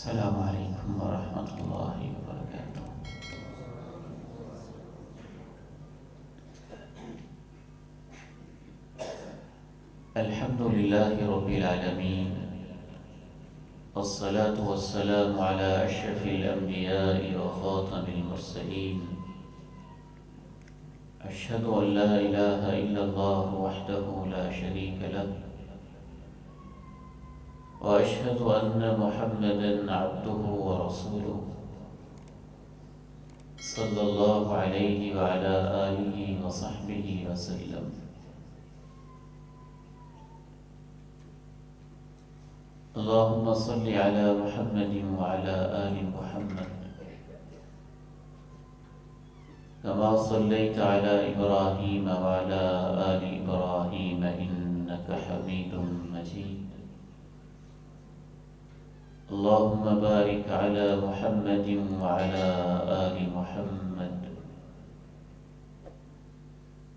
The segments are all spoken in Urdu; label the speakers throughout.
Speaker 1: السلام علیکم ورحمۃ اللہ وبرکاتہ۔ الحمد للہ رب العالمین، والصلاة والسلام على اشرف الانبیاء وخاتم المرسلین، اشہد ان لا الہ الا اللہ وحدہ لا شریک لہ، واشہد ان محمدا عبدہ ورسولہ، صلی اللہ علیہ وعلی آلہ وصحبہ وسلم۔ اللہم صل علی محمد وعلی آل محمد كما صليت على إبراهيم وعلى آل إبراهيم إنك حميد مجيد۔ اللهم بارك على محمد وعلى آل محمد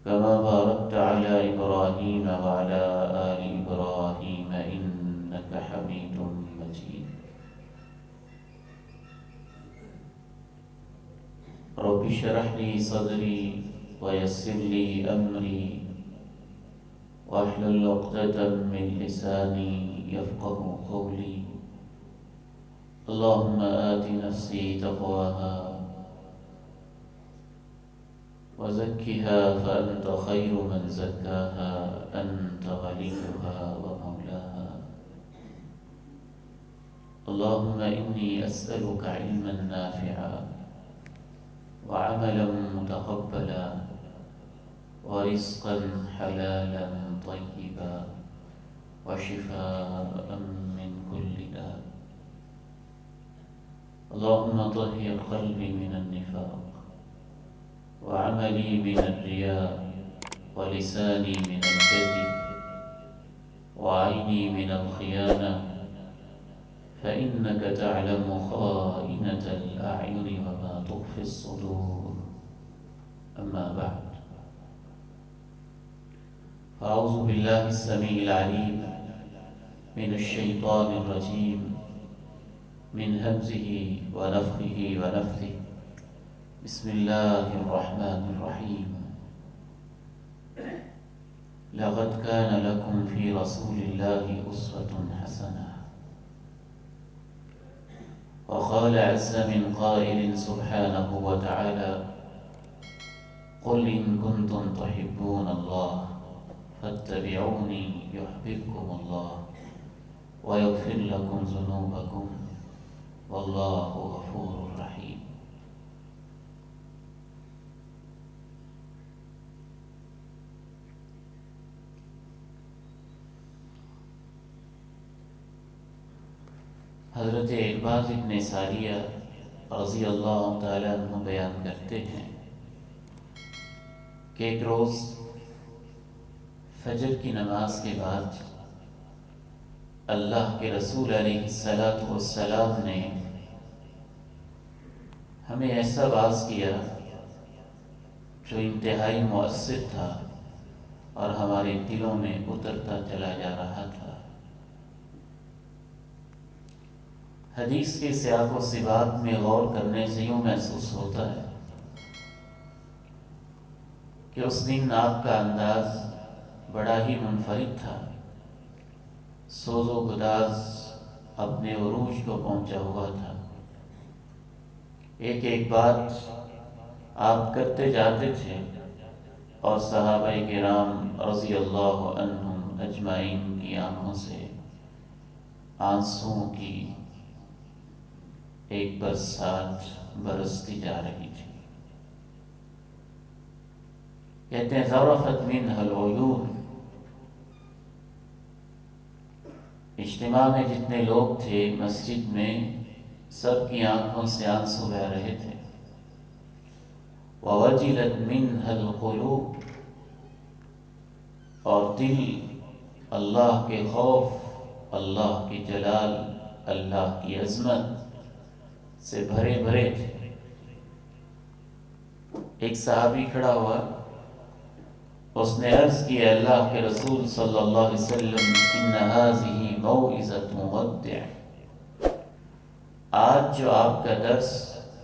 Speaker 1: كما باركت على إبراهيم وعلى آل إبراهيم إنك حميد مجيد۔ رب اشرح لي صدري ويسر لي أمري واحلل عقدة من لساني يفقه قولي۔ اللهم آت نفسي تقواها وزكها فأنت خير من زكاها، أنت وليها ومولاها۔ اللهم إني أسألك علما نافعا وعملا متقبلا ورزقا حلالا طيبا وشفاء من كل داء۔ اللهم طهر قلبي من النفاق وعملي من الرياء ولساني من الكذب وعيني من الخيانة، فإنك تعلم خائنة الأعين وما تخفي الصدور۔ أما بعد، فأعوذ بالله السميع العليم من الشيطان الرجيم، من همزه ونفخه ونفثه، بسم الله الرحمن الرحيم۔ لقد كان لكم في رسول الله أسوة حسنة۔ وقال عز من قائل سبحانه وتعالى، قل إن كنتم تحبون الله فاتبعوني يحببكم الله ويغفر لكم ذنوبكم واللہ غفور رحیم۔ حضرت عرباض بن ساریہ رضی اللہ تعالیٰ عنہ بیان کرتے ہیں کہ ایک روز فجر کی نماز کے بعد اللہ کے رسول علیہ السلام نے ہمیں ایسا واعظ کیا جو انتہائی مؤثر تھا اور ہمارے دلوں میں اترتا چلا جا رہا تھا۔ حدیث کے سیاق و سباق میں غور کرنے سے یوں محسوس ہوتا ہے کہ اس دن آپ کا انداز بڑا ہی منفرد تھا، سوز و گداز اپنے عروج کو پہنچا ہوا تھا۔ ایک ایک بات آپ کرتے جاتے تھے اور صحابہ کرام رضی اللہ عنہم اجمعین کی آنکھوں سے آنسوؤں کی ایک برسات برستی جا رہی تھی۔ کہتے ہیں ذرفت منها العیون، اجتماع میں جتنے لوگ تھے مسجد میں، سب کی آنکھوں سے آنسو بہہ رہے تھے۔ وَوَجِلَتْ مِنْهَا الْقُلُوبُ، اور دل اللہ کے خوف، اللہ کی جلال، اللہ کی عظمت سے بھرے بھرے تھے۔ ایک صحابی کھڑا ہوا، اس نے عرض کی، اللہ کے رسول صلی اللہ علیہ وسلم، ان هذه موعظة مودع، آج جو آپ کا درس،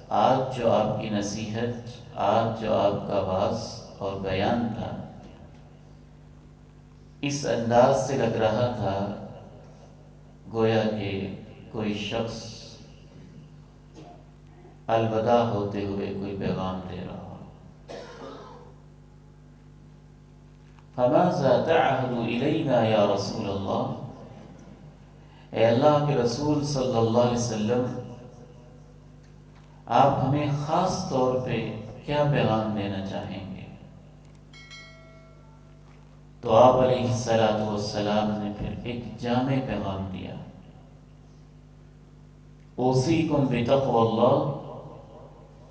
Speaker 1: آج جو آپ کی نصیحت، آج جو آپ کا واعظ اور بیان تھا، اس انداز سے لگ رہا تھا گویا کہ کوئی شخص الوداع ہوتے ہوئے کوئی پیغام دے رہا ہو۔ فَمَاذَا تَعْهَدُ إِلَيْنَا يَا رسول اللہ، اے اللہ کے رسول صلی اللہ علیہ وسلم، آپ ہمیں خاص طور پہ کیا پیغام دینا چاہیں گے؟ تو آپ علیہ السلام نے پھر ایک جامع پیغام دیا، اوصیکم بتقوی اللہ،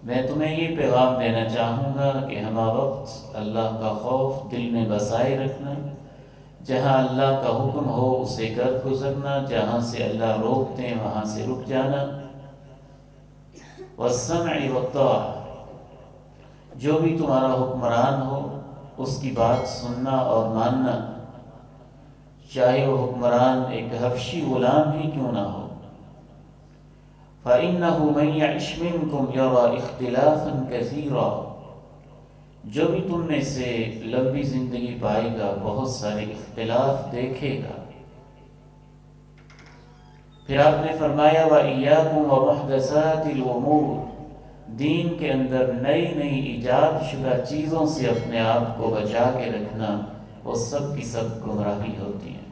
Speaker 1: میں تمہیں یہ پیغام دینا چاہوں گا کہ ہمہ وقت اللہ کا خوف دل میں بسائے رکھنا، جہاں اللہ کا حکم ہو اسے کر گزرنا، جہاں سے اللہ روک دیں وہاں سے رک جانا، والسمع والطاعہ، جو بھی تمہارا حکمران ہو اس کی بات سننا اور ماننا، چاہے وہ حکمران ایک حبشی غلام ہی کیوں نہ ہو۔ فَإِنَّهُ مَن يَعِشْ مِنْكُمْ يَرَى اخْتِلَافًا كَثِيرًا، جو بھی تم میں سے لمبی زندگی پائے گا بہت سارے اختلاف دیکھے گا۔ پھر آپ نے فرمایا وَإِيَّاكُمْ وَمُحْدَثَاتِ الْأُمُورِ، دین کے اندر نئی نئی ایجاد شدہ چیزوں سے اپنے آپ کو بچا کے رکھنا، وہ سب کی سب گمراہی ہوتی ہیں۔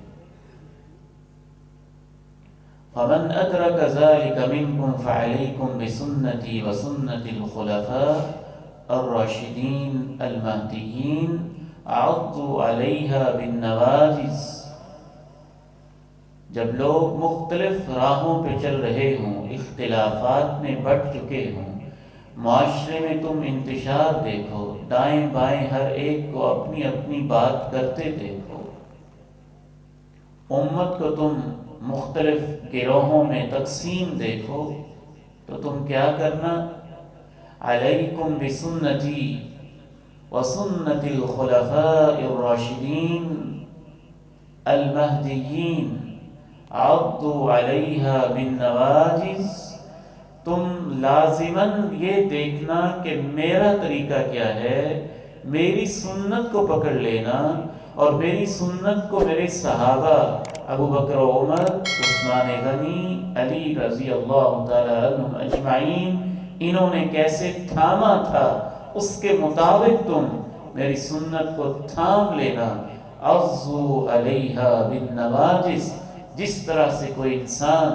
Speaker 1: فَمَنْ أَدْرَكَ ذَلِكَ مِنْكُمْ فَعَلَيْكُمْ بِسُنَّتِي وَسُنَّةِ الْخُلَفَاءِ الرَّاشِدِينَ الْمَهْدِيِّينَ عَضُّوا عَلَيْهَا بِالنَّوَاجِذِ، جب لوگ مختلف راہوں پہ چل رہے ہوں، اختلافات میں بٹ چکے ہوں، معاشرے میں تم انتشار دیکھو، دائیں بائیں ہر ایک کو اپنی اپنی بات کرتے دیکھو، امت کو تم مختلف گروہوں میں تقسیم دیکھو، تو تم کیا کرنا؟ علیکم بسنتی وسنت الخلفاء الراشدین المہدیین عضوا علیہا بالنواجذ، تم لازماً یہ دیکھنا کہ میرا طریقہ کیا ہے، میری سنت کو پکڑ لینا، اور میری سنت کو میرے صحابہ ابو بکر و عمر، عثمان غنی، علی رضی اللہ تعالی عنہم اجمعین، انہوں نے کیسے تھاما تھا، اس کے مطابق تم میری سنت کو تھام لینا۔ عضوا علیہا بالنواجذ، جس طرح سے کوئی انسان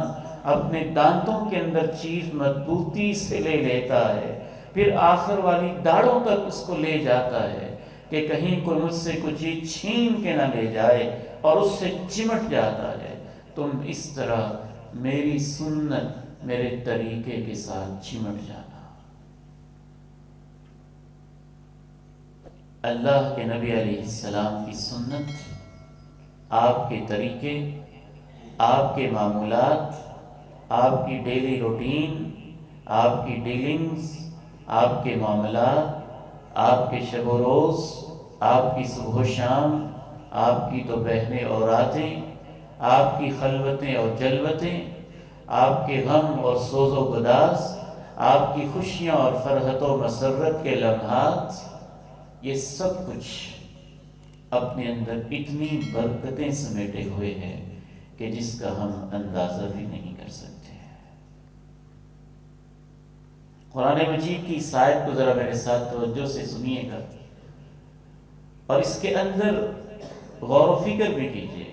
Speaker 1: اپنے دانتوں کے اندر چیز مضبوطی سے لے لیتا ہے، پھر آخر والی داڑھوں تک اس کو لے جاتا ہے کہ کہیں کوئی مجھ سے کوئی چیز چھین کے نہ لے جائے، اور اس سے چمٹ جاتا ہے، تم اس طرح میری سنت، میرے طریقے کے ساتھ چمٹ جانا۔ اللہ کے نبی علیہ السلام کی سنت، آپ کے طریقے، آپ کے معمولات، آپ کی ڈیلی روٹین، آپ کی ڈیلنگز، آپ کے معاملات، آپ کے شب و روز، آپ کی صبح و شام، آپ کی دوپہریں اور راتیں، آپ کی خلوتیں اور جلوتیں، آپ کے غم اور سوز و گداز، آپ کی خوشیاں اور فرحت و مسرت کے لمحات، یہ سب کچھ اپنے اندر اتنی برکتیں سمیٹے ہوئے ہیں کہ جس کا ہم اندازہ بھی نہیں کر سکتے۔ قرآن مجید کی اس آیت کو ذرا میرے ساتھ توجہ سے سنیے گا، اور اس کے اندر غور و فکر بھی کیجیے۔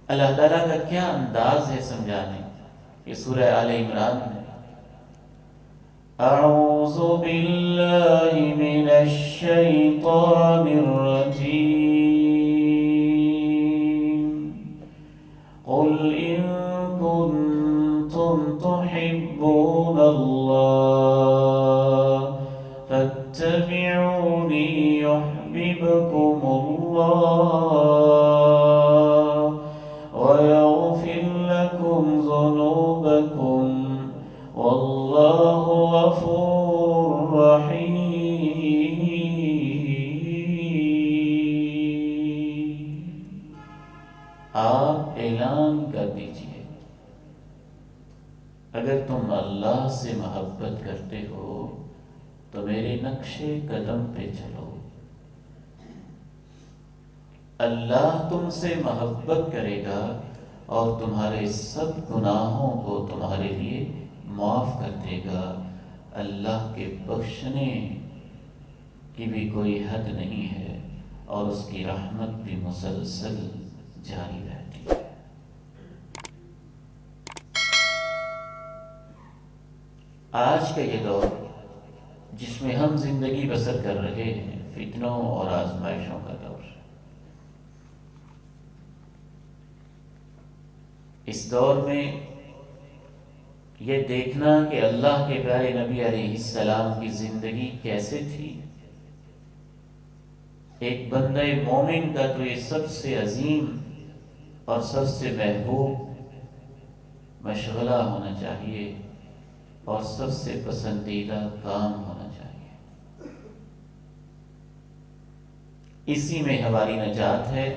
Speaker 1: اللہ تعالیٰ کا کیا انداز ہے سمجھانے۔ یہ سورہ آل عمران میں اعوذ باللہ من الشیطان الرجیم قل ان کنتم تحبون اللہ فاتبعونی یحببکم اللہ وَيَغْفِرْ لَكُمْ ذُنُوبَكُمْ وَاللَّهُ غَفُورٌ رَحِيمٌ۔ آپ اعلان کر دیجئے، اگر تم اللہ سے محبت کرتے ہو تو میرے نقش قدم پہ چلو۔ اللہ تم سے محبت کرے گا اور تمہارے سب گناہوں کو تمہارے لیے معاف کر دے گا۔ اللہ کے بخشنے کی بھی کوئی حد نہیں ہے اور اس کی رحمت بھی مسلسل جاری رہتی ہے۔ آج کا یہ دور جس میں ہم زندگی بسر کر رہے ہیں فتنوں اور آزمائشوں کا دور ہے۔ اس دور میں یہ دیکھنا کہ اللہ کے پیارے نبی علیہ السلام کی زندگی کیسے تھی، ایک بندہ مومن کا تو یہ سب سے عظیم اور سب سے محبوب مشغلہ ہونا چاہیے اور سب سے پسندیدہ کام ہونا چاہیے۔ اسی میں ہماری نجات ہے،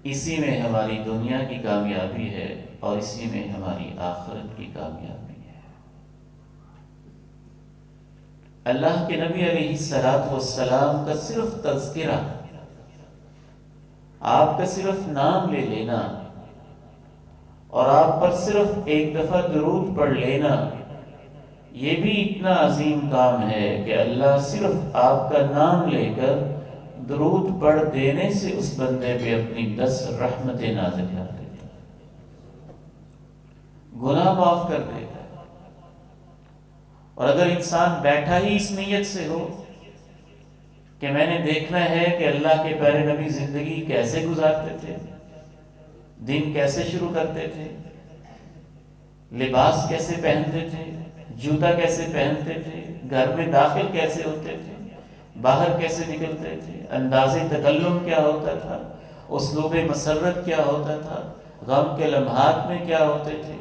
Speaker 1: اسی میں ہماری دنیا کی کامیابی ہے اور اسی میں ہماری آخرت کی کامیابی ہے۔ اللہ کے نبی علیہ السلام کا صرف تذکرہ، آپ کا صرف نام لے لینا اور آپ پر صرف ایک دفعہ درود پڑھ لینا، یہ بھی اتنا عظیم کام ہے کہ اللہ صرف آپ کا نام لے کر درود پڑھ دینے سے اس بندے پہ اپنی 10 رحمتیں نازل کر دیتا ہے، گناہ معاف کر دیتا ہے۔ اور اگر انسان بیٹھا ہی اس نیت سے ہو کہ میں نے دیکھنا ہے کہ اللہ کے پیارے نبی زندگی کیسے گزارتے تھے، دن کیسے شروع کرتے تھے، لباس کیسے پہنتے تھے، جوتا کیسے پہنتے تھے، گھر میں داخل کیسے ہوتے تھے، باہر کیسے نکلتے تھے، انداز تکلم کیا ہوتا تھا، اسلوب مسرت کیا ہوتا تھا، غم کے لمحات میں کیا ہوتے تھے،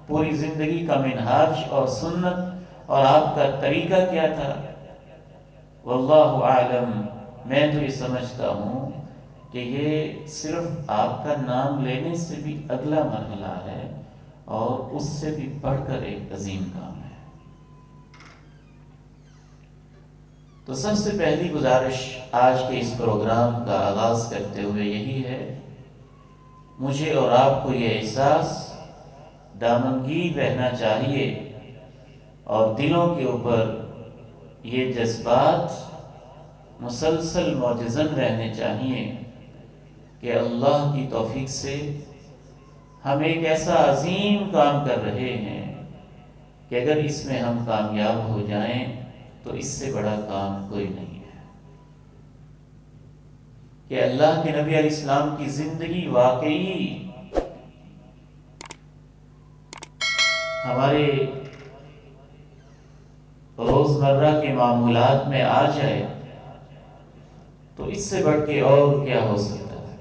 Speaker 1: پوری زندگی کا منہاج اور سنت اور آپ کا طریقہ کیا تھا، واللہ اعلم۔ میں تو یہ سمجھتا ہوں کہ یہ صرف آپ کا نام لینے سے بھی اگلا مرحلہ ہے اور اس سے بھی بڑھ کر ایک عظیم کام ہے۔ تو سب سے پہلی گزارش آج کے اس پروگرام کا آغاز کرتے ہوئے یہی ہے، مجھے اور آپ کو یہ احساس دامنگیر رہنا چاہیے اور دلوں کے اوپر یہ جذبات مسلسل موجزن رہنے چاہیے کہ اللہ کی توفیق سے ہم ایک ایسا عظیم کام کر رہے ہیں کہ اگر اس میں ہم کامیاب ہو جائیں تو اس سے بڑا کام کوئی نہیں ہے، کہ اللہ کے نبی علیہ السلام کی زندگی واقعی ہمارے روزمرہ کے معمولات میں آ جائے تو اس سے بڑھ کے اور کیا ہو سکتا ہے۔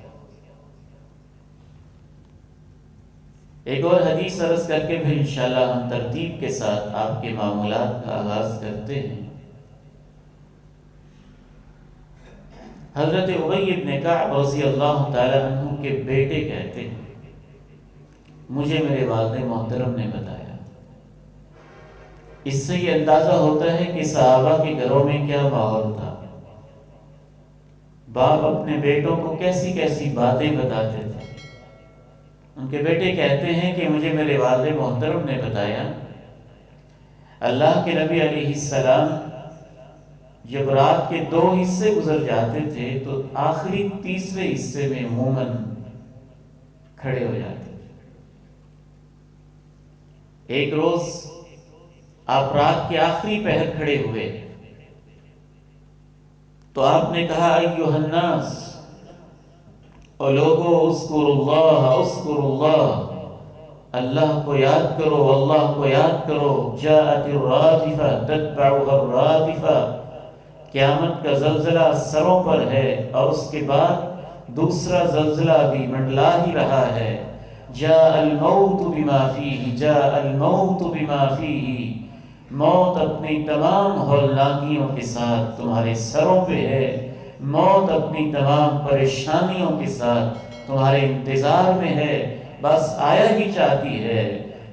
Speaker 1: ایک اور حدیث عرض کر کے پھر انشاءاللہ ہم ترتیب کے ساتھ آپ کے معمولات کا آغاز کرتے ہیں۔ حضرت ابی بن کعب رضی اللہ تعالی عنہ کے بیٹے کہتے ہیں، مجھے میرے والد محترم نے بتایا۔ اس سے یہ اندازہ ہوتا ہے کہ صحابہ کے گھروں میں کیا ماحول تھا، باپ اپنے بیٹوں کو کیسی کیسی باتیں بتاتے تھے۔ ان کے بیٹے کہتے ہیں کہ مجھے میرے والد محترم نے بتایا، اللہ کے نبی علیہ السلام جب رات کے 2 حصے گزر جاتے تھے تو آخری تیسرے حصے میں عموماً کھڑے ہو جاتے تھے۔ ایک روز آپ رات کے آخری پہر کھڑے ہوئے تو آپ نے کہا، ایھا الناس، او لوگو، اذکروا اللہ، اللہ کو یاد کرو، اللہ کو یاد کرو۔ جاءت الرادفہ تتبعها الرادفہ، قیامت کا زلزلہ سروں پر ہے اور اس کے بعد دوسرا زلزلہ بھی منڈلا ہی رہا ہے۔ جاء الموت بما فیہ، جاء الموت بما فیہ، موت اپنی تمام ہولناکیوں کے ساتھ تمہارے سروں پہ ہے، موت اپنی تمام پریشانیوں کے ساتھ تمہارے انتظار میں ہے۔ بس آیا ہی چاہتی ہے۔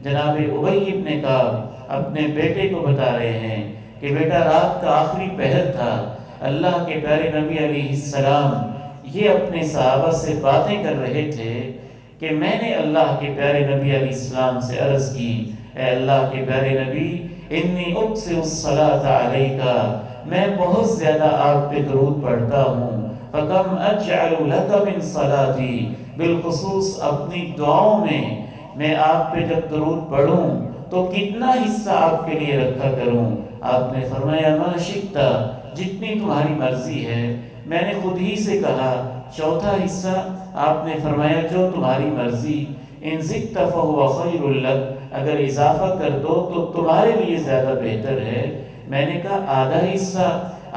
Speaker 1: جناب ابی ابن کعب اپنے بیٹے کو بتا رہے ہیں کہ بیٹا رات کا آخری پہر تھا، اللہ کے پیارے نبی علیہ السلام یہ اپنے صحابہ سے باتیں کر رہے تھے کہ میں نے اللہ کے پیارے نبی علیہ السلام سے عرض کی، اے اللہ کے پیارے نبی انی اکثر الصلاۃ علیکا، میں بہت زیادہ آپ پہ درود پڑھتا ہوں، فکم اجعل لک من صلاتی، بالخصوص اپنی دعاؤں میں آپ پہ جب درود پڑھوں تو کتنا حصہ آپ کے لیے رکھا کروں؟ آپ نے فرمایا ما شئت، جتنی تمہاری مرضی ہے۔ میں نے خود ہی سے کہا چوتھا حصہ؟ آپ نے فرمایا جو تمہاری مرضی، ان زدت فہو خیر لک، اگر اضافہ کر دو تو تمہارے لیے زیادہ بہتر ہے۔ میں نے کہا آدھا حصہ؟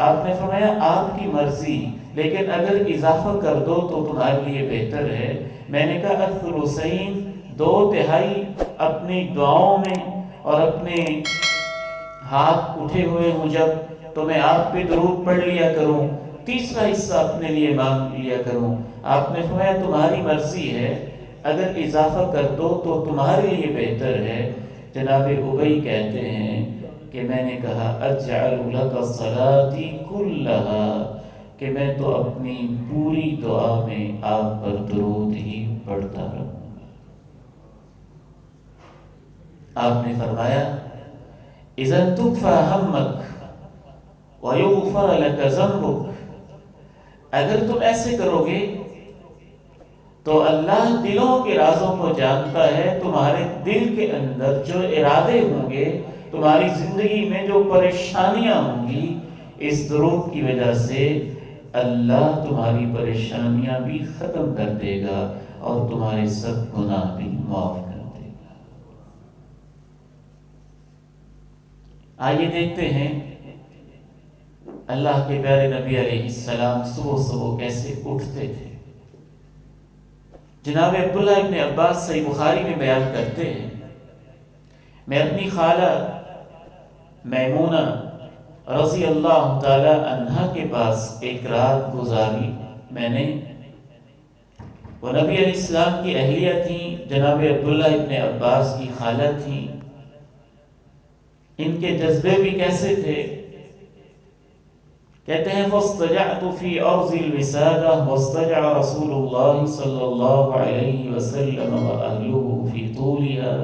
Speaker 1: آپ نے فرمایا آپ کی مرضی، لیکن اگر اضافہ کر دو تو تمہارے لیے بہتر ہے۔ میں نے کہا الثلثین، 2/3 اپنی دعاؤں میں اور اپنے ہاتھ اٹھے ہوئے ہوں جب تو میں آپ پہ درود پڑھ لیا کروں، تیسرا حصہ اپنے لیے مانگ لیا کروں۔ آپ نے فرمایا تمہاری مرضی ہے، اگر اضافہ کر دو تو تمہارے لیے بہتر ہے۔ جناب ابی کہتے ہیں کہ میں نے کہا اجعل لک صلاتی کلھا، کہ میں تو اپنی پوری دعا میں آپ پر درود ہی پڑھتا رہوں۔ آپ نے فرمایا اذا تکفی ہمک ویغفر لک ذنبک، اگر تم ایسے کرو گے تو اللہ دلوں کے رازوں کو جانتا ہے، تمہارے دل کے اندر جو ارادے ہوں گے، تمہاری زندگی میں جو پریشانیاں ہوں گی، اس درود کی وجہ سے اللہ تمہاری پریشانیاں بھی ختم کر دے گا اور تمہارے سب گناہ بھی معاف کر دے گا۔ آئیے دیکھتے ہیں اللہ کے پیارے نبی علیہ السلام صبح صبح کیسے اٹھتے تھے۔ جناب عبداللہ ابن عباس صحیح بخاری میں بیان کرتے ہیں، میں اپنی خالہ میمونہ رضی اللہ تعالی عنہا کے پاس ایک رات گزاری۔ میں نے، وہ نبی علیہ السلام کی اہلیہ تھیں، جناب عبداللہ ابن عباس کی خالہ تھیں۔ ان کے جذبے بھی کیسے تھے؟ کہتے ہیں فاضطجعت فی ارض الوسادہ واضطجع رسول اللہ صلی اللہ علیہ وسلم واہلہ فی طولها،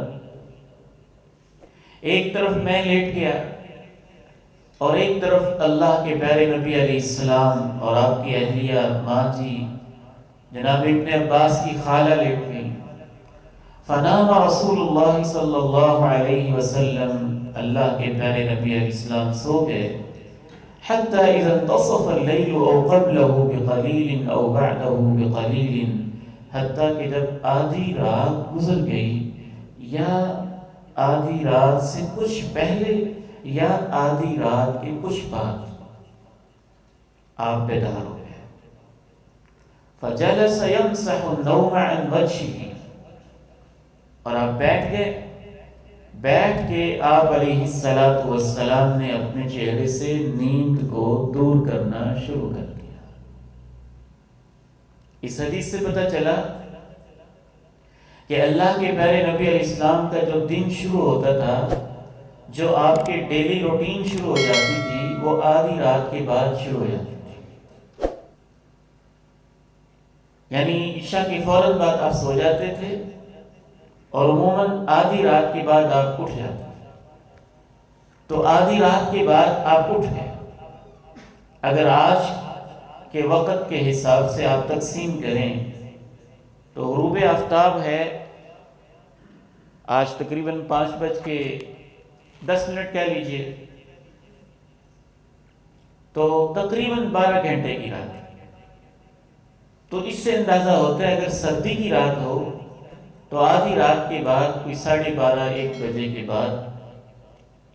Speaker 1: ایک طرف میں لیٹ گیا اور ایک طرف اللہ کے پیارے نبی علیہ السلام اور آپ کی اہلیہ ماں جی جناب ابن عباس کی خالہ لیٹ گئی۔ فنام رسول اللہ صلی اللہ علیہ وسلم، اللہ کے پیارے نبی علیہ السلام سو گئے۔ حتی اذا انتصف اللیل او قبلہ بقلیل او بعدہ بقلیل، حتیٰ کہ جب آدھی رات گزر گئی یا آدھی رات سے کچھ پہلے یا آدھی رات کے کچھ بعد آپ بیدار ہو گئے۔ فجلس یمسح النوم عن وجهہ، اور آپ بیٹھ گئے۔ بیٹھ کے آپ علیہ السلام نے اپنے چہرے سے نیند کو دور کرنا شروع کر دیا۔ اس حدیث سے پتہ چلا کہ اللہ کے پیارے نبی علیہ السلام کا جو دن شروع ہوتا تھا، جو آپ کے ڈیلی روٹین شروع ہو جاتی تھی، وہ آدھی رات کے بعد شروع ہو جاتی تھی۔ یعنی عشاء کے فوراً بعد آپ سو جاتے تھے اور عموماً آدھی رات کے بعد آپ اٹھ جاتے تھے۔ تو آدھی رات کے بعد آپ اٹھ گئے۔ اگر آج کے وقت کے حساب سے آپ تقسیم کریں تو غروب آفتاب ہے، آج تقریباً 5:10 کہہ لیجئے، تو تقریباً 12 گھنٹے کی رات ہے۔ تو اس سے اندازہ ہوتا ہے اگر سردی کی رات ہو تو آدھی رات کے بعد کوئی 12:30-1 بجے کے بعد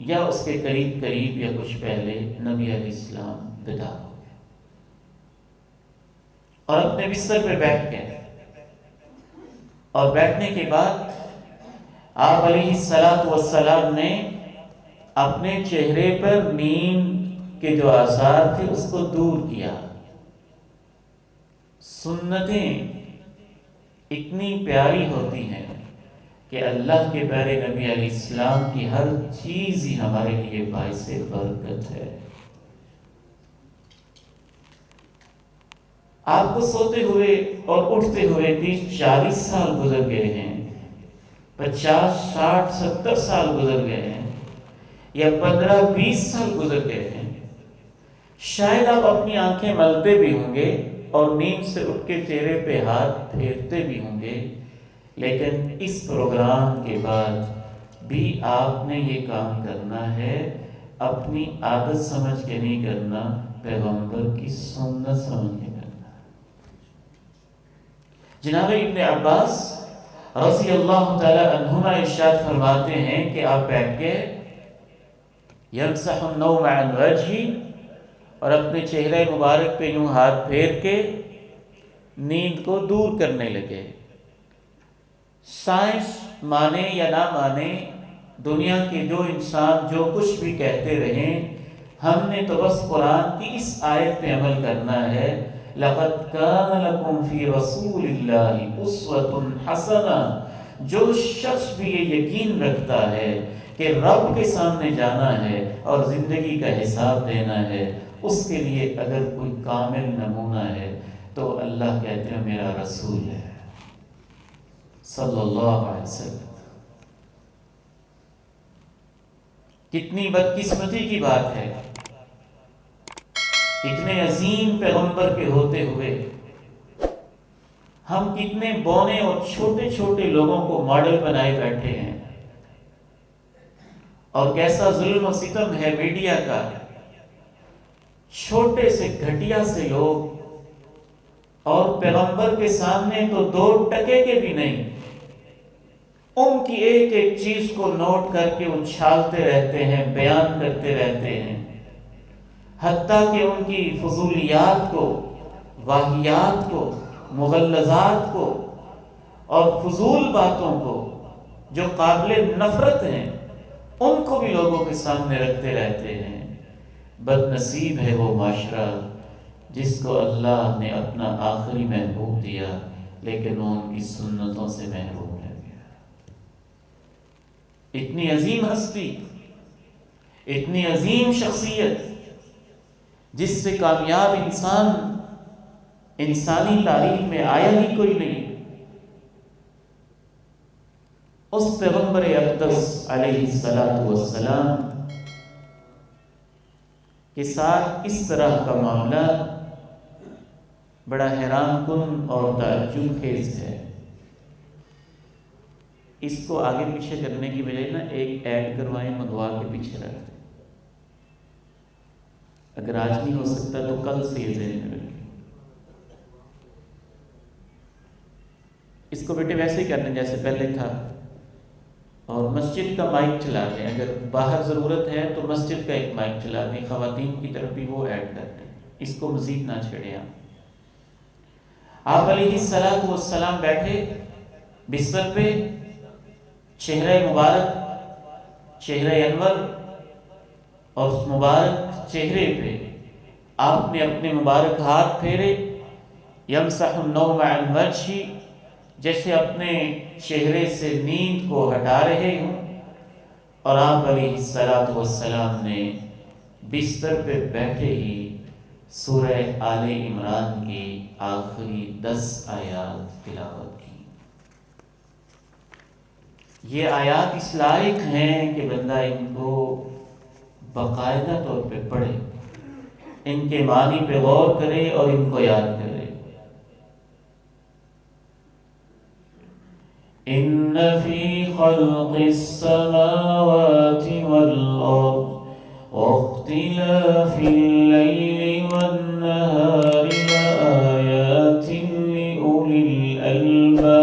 Speaker 1: یا اس کے قریب یا کچھ پہلے نبی علیہ السلام بیدار ہو گئے اور اپنے بستر پہ بیٹھ گئے، اور بیٹھنے کے بعد آپ علیہ السلام نے اپنے چہرے پر نیند کے جو آثار تھے اس کو دور کیا۔ سنتیں اتنی پیاری ہوتی ہیں کہ اللہ کے پیارے نبی علیہ السلام کی ہر چیز ہی ہمارے لیے باعث برکت ہے۔ آپ کو سوتے ہوئے اور اٹھتے ہوئے 30-40 سال گزر گئے ہیں، 50-60-70 سال گزر گئے ہیں، یا 15-20 سال گزر گئے ہیں۔ شاید آپ اپنی آنکھیں ملتے بھی ہوں گے اور نیند سے اٹھ کے چہرے پہ ہاتھ پھیرتے بھی ہوں گے، لیکن اس پروگرام کے بعد بھی آپ نے یہ کام کرنا ہے، اپنی عادت سمجھ کے نہیں کرنا، پیغمبر کی سنت سمجھ کے کرنا۔ جناب ابن عباس رضی اللہ تعالی عنہما ارشاد فرماتے ہیں کہ آپ بیٹھ کے یمسح النوم عن وجہی، اور اپنے چہرے مبارک پہ یوں ہاتھ پھیر کے نیند کو دور کرنے لگے۔ سائنس مانے یا نہ مانے، دنیا کے جو انسان جو کچھ بھی کہتے رہیں، ہم نے تو بس قرآن کی اس آیت پہ عمل کرنا ہے۔ لَقَدْ كَانَ لَكُمْ فِي رَسُولِ اللَّهِ أُسْوَةٌ حَسَنَةٌ۔ جو شخص بھی یہ یقین رکھتا ہے کہ رب کے سامنے جانا ہے اور زندگی کا حساب دینا ہے، اس کے لیے اگر کوئی کامل نمونہ ہے تو اللہ کہتے ہیں میرا رسول ہے صلی اللہ علیہ وسلم۔ کتنی بدقسمتی کی بات ہے، اتنے عظیم پیغمبر کے ہوتے ہوئے ہم کتنے بونے اور چھوٹے چھوٹے لوگوں کو ماڈل بنائے بیٹھے ہیں، اور کیسا ظلم و ستم ہے میڈیا کا۔ چھوٹے سے گھٹیا سے لوگ، اور پیغمبر کے سامنے تو 2 ٹکے کے بھی نہیں، ان کی ایک ایک چیز کو نوٹ کر کے اچھالتے رہتے ہیں، بیان کرتے رہتے ہیں، حتیٰ کہ ان کی فضولیات کو، واہیات کو، مغلظات کو اور فضول باتوں کو جو قابل نفرت ہیں، ان کو بھی لوگوں کے سامنے رکھتے رہتے ہیں۔ بد نصیب ہے وہ معاشرہ جس کو اللہ نے اپنا آخری محبوب دیا، لیکن وہ ان کی سنتوں سے محروم رہ گیا۔ اتنی عظیم ہستی، اتنی عظیم شخصیت جس سے کامیاب انسان انسانی تاریخ میں آیا ہی کوئی نہیں، اس پیغمبر اقدس علیہ السلام کے ساتھ اس طرح کا معاملہ بڑا حیران کن اور تعجب خیز ہے۔ اس کو آگے پیچھے کرنے کی بجائے نا ایک ایڈ کروائیں، منگوا کے پیچھے رکھ دیں۔ اگر آج نہیں ہو سکتا تو کل سے یہ ذہن میں رکھیں۔ اس کو بیٹے ویسے ہی کرنے جیسے پہلے تھا، اور مسجد کا مائک چلا دیں، اگر باہر ضرورت ہے تو مسجد کا ایک مائک چلا دیں، خواتین کی طرف بھی وہ ایڈ کر دیں، اس کو مزید نہ چھیڑیں۔ آپ علیہ السلام بیٹھے بستر پہ، چہرہ مبارک، چہرہ انور، اور اس مبارک چہرے پہ آپ نے اپنے مبارک ہاتھ پھیرے، یمسح النوم عن وجہی، جیسے اپنے چہرے سے نیند کو ہٹا رہے ہوں، اور آپ علیہ السلام نے بستر پہ بیٹھے ہی سورہ آل عمران کی آخری 10 آیات تلاوت کی۔ یہ آیات اس لائق ہیں کہ بندہ ان کو باقاعدہ طور پہ پڑھے، ان کے معنی پہ غور کرے اور ان کو یاد کرے۔ ان فی خلق السماوات والارض واختلاف اللیل والنہار لآیات لأولی الالباب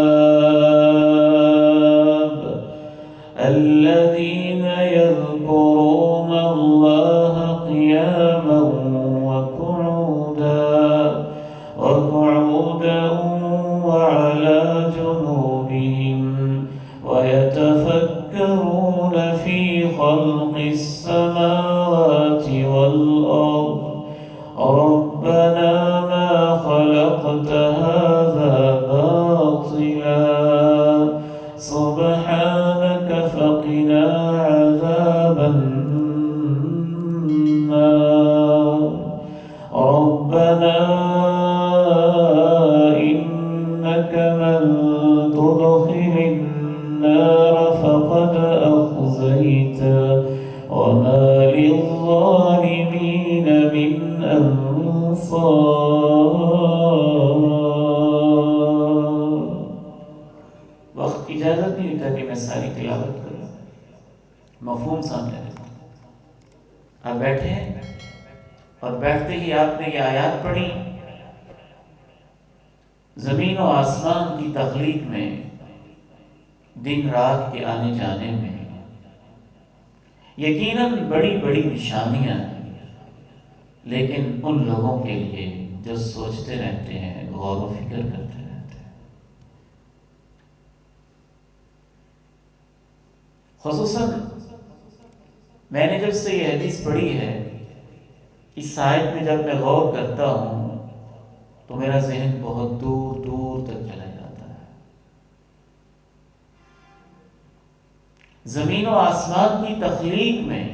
Speaker 1: الذین یذکرون اللہ قیاما وقعودا وعلی جنوبہم ويتفكرون في خلق السماوات والأرض ربنا ما خلقت هذا باطلا إنك من تدخل النار فقد أخزيته وما للظالمين من أنصار. وقت اجازت نہیں دیتا کہ میں ساری تلاوت کروں، مفہوم سامنے رکھتا ہوں. آپ بیٹھے اور بیٹھتے ہی آپ نے یہ آیات پڑھی. زمین و آسمان کی تخلیق میں، دن رات کے آنے جانے میں یقیناً بڑی بڑی نشانیاں ہیں، لیکن ان لوگوں کے لیے جو سوچتے رہتے ہیں، غور و فکر کرتے رہتے ہیں. خصوصاً میں نے جب سے یہ حدیث پڑھی ہے، اس آیت میں جب میں غور کرتا ہوں تو میرا ذہن بہت دور دور تک چلا جاتا ہے. زمین و آسمان کی تخلیق میں،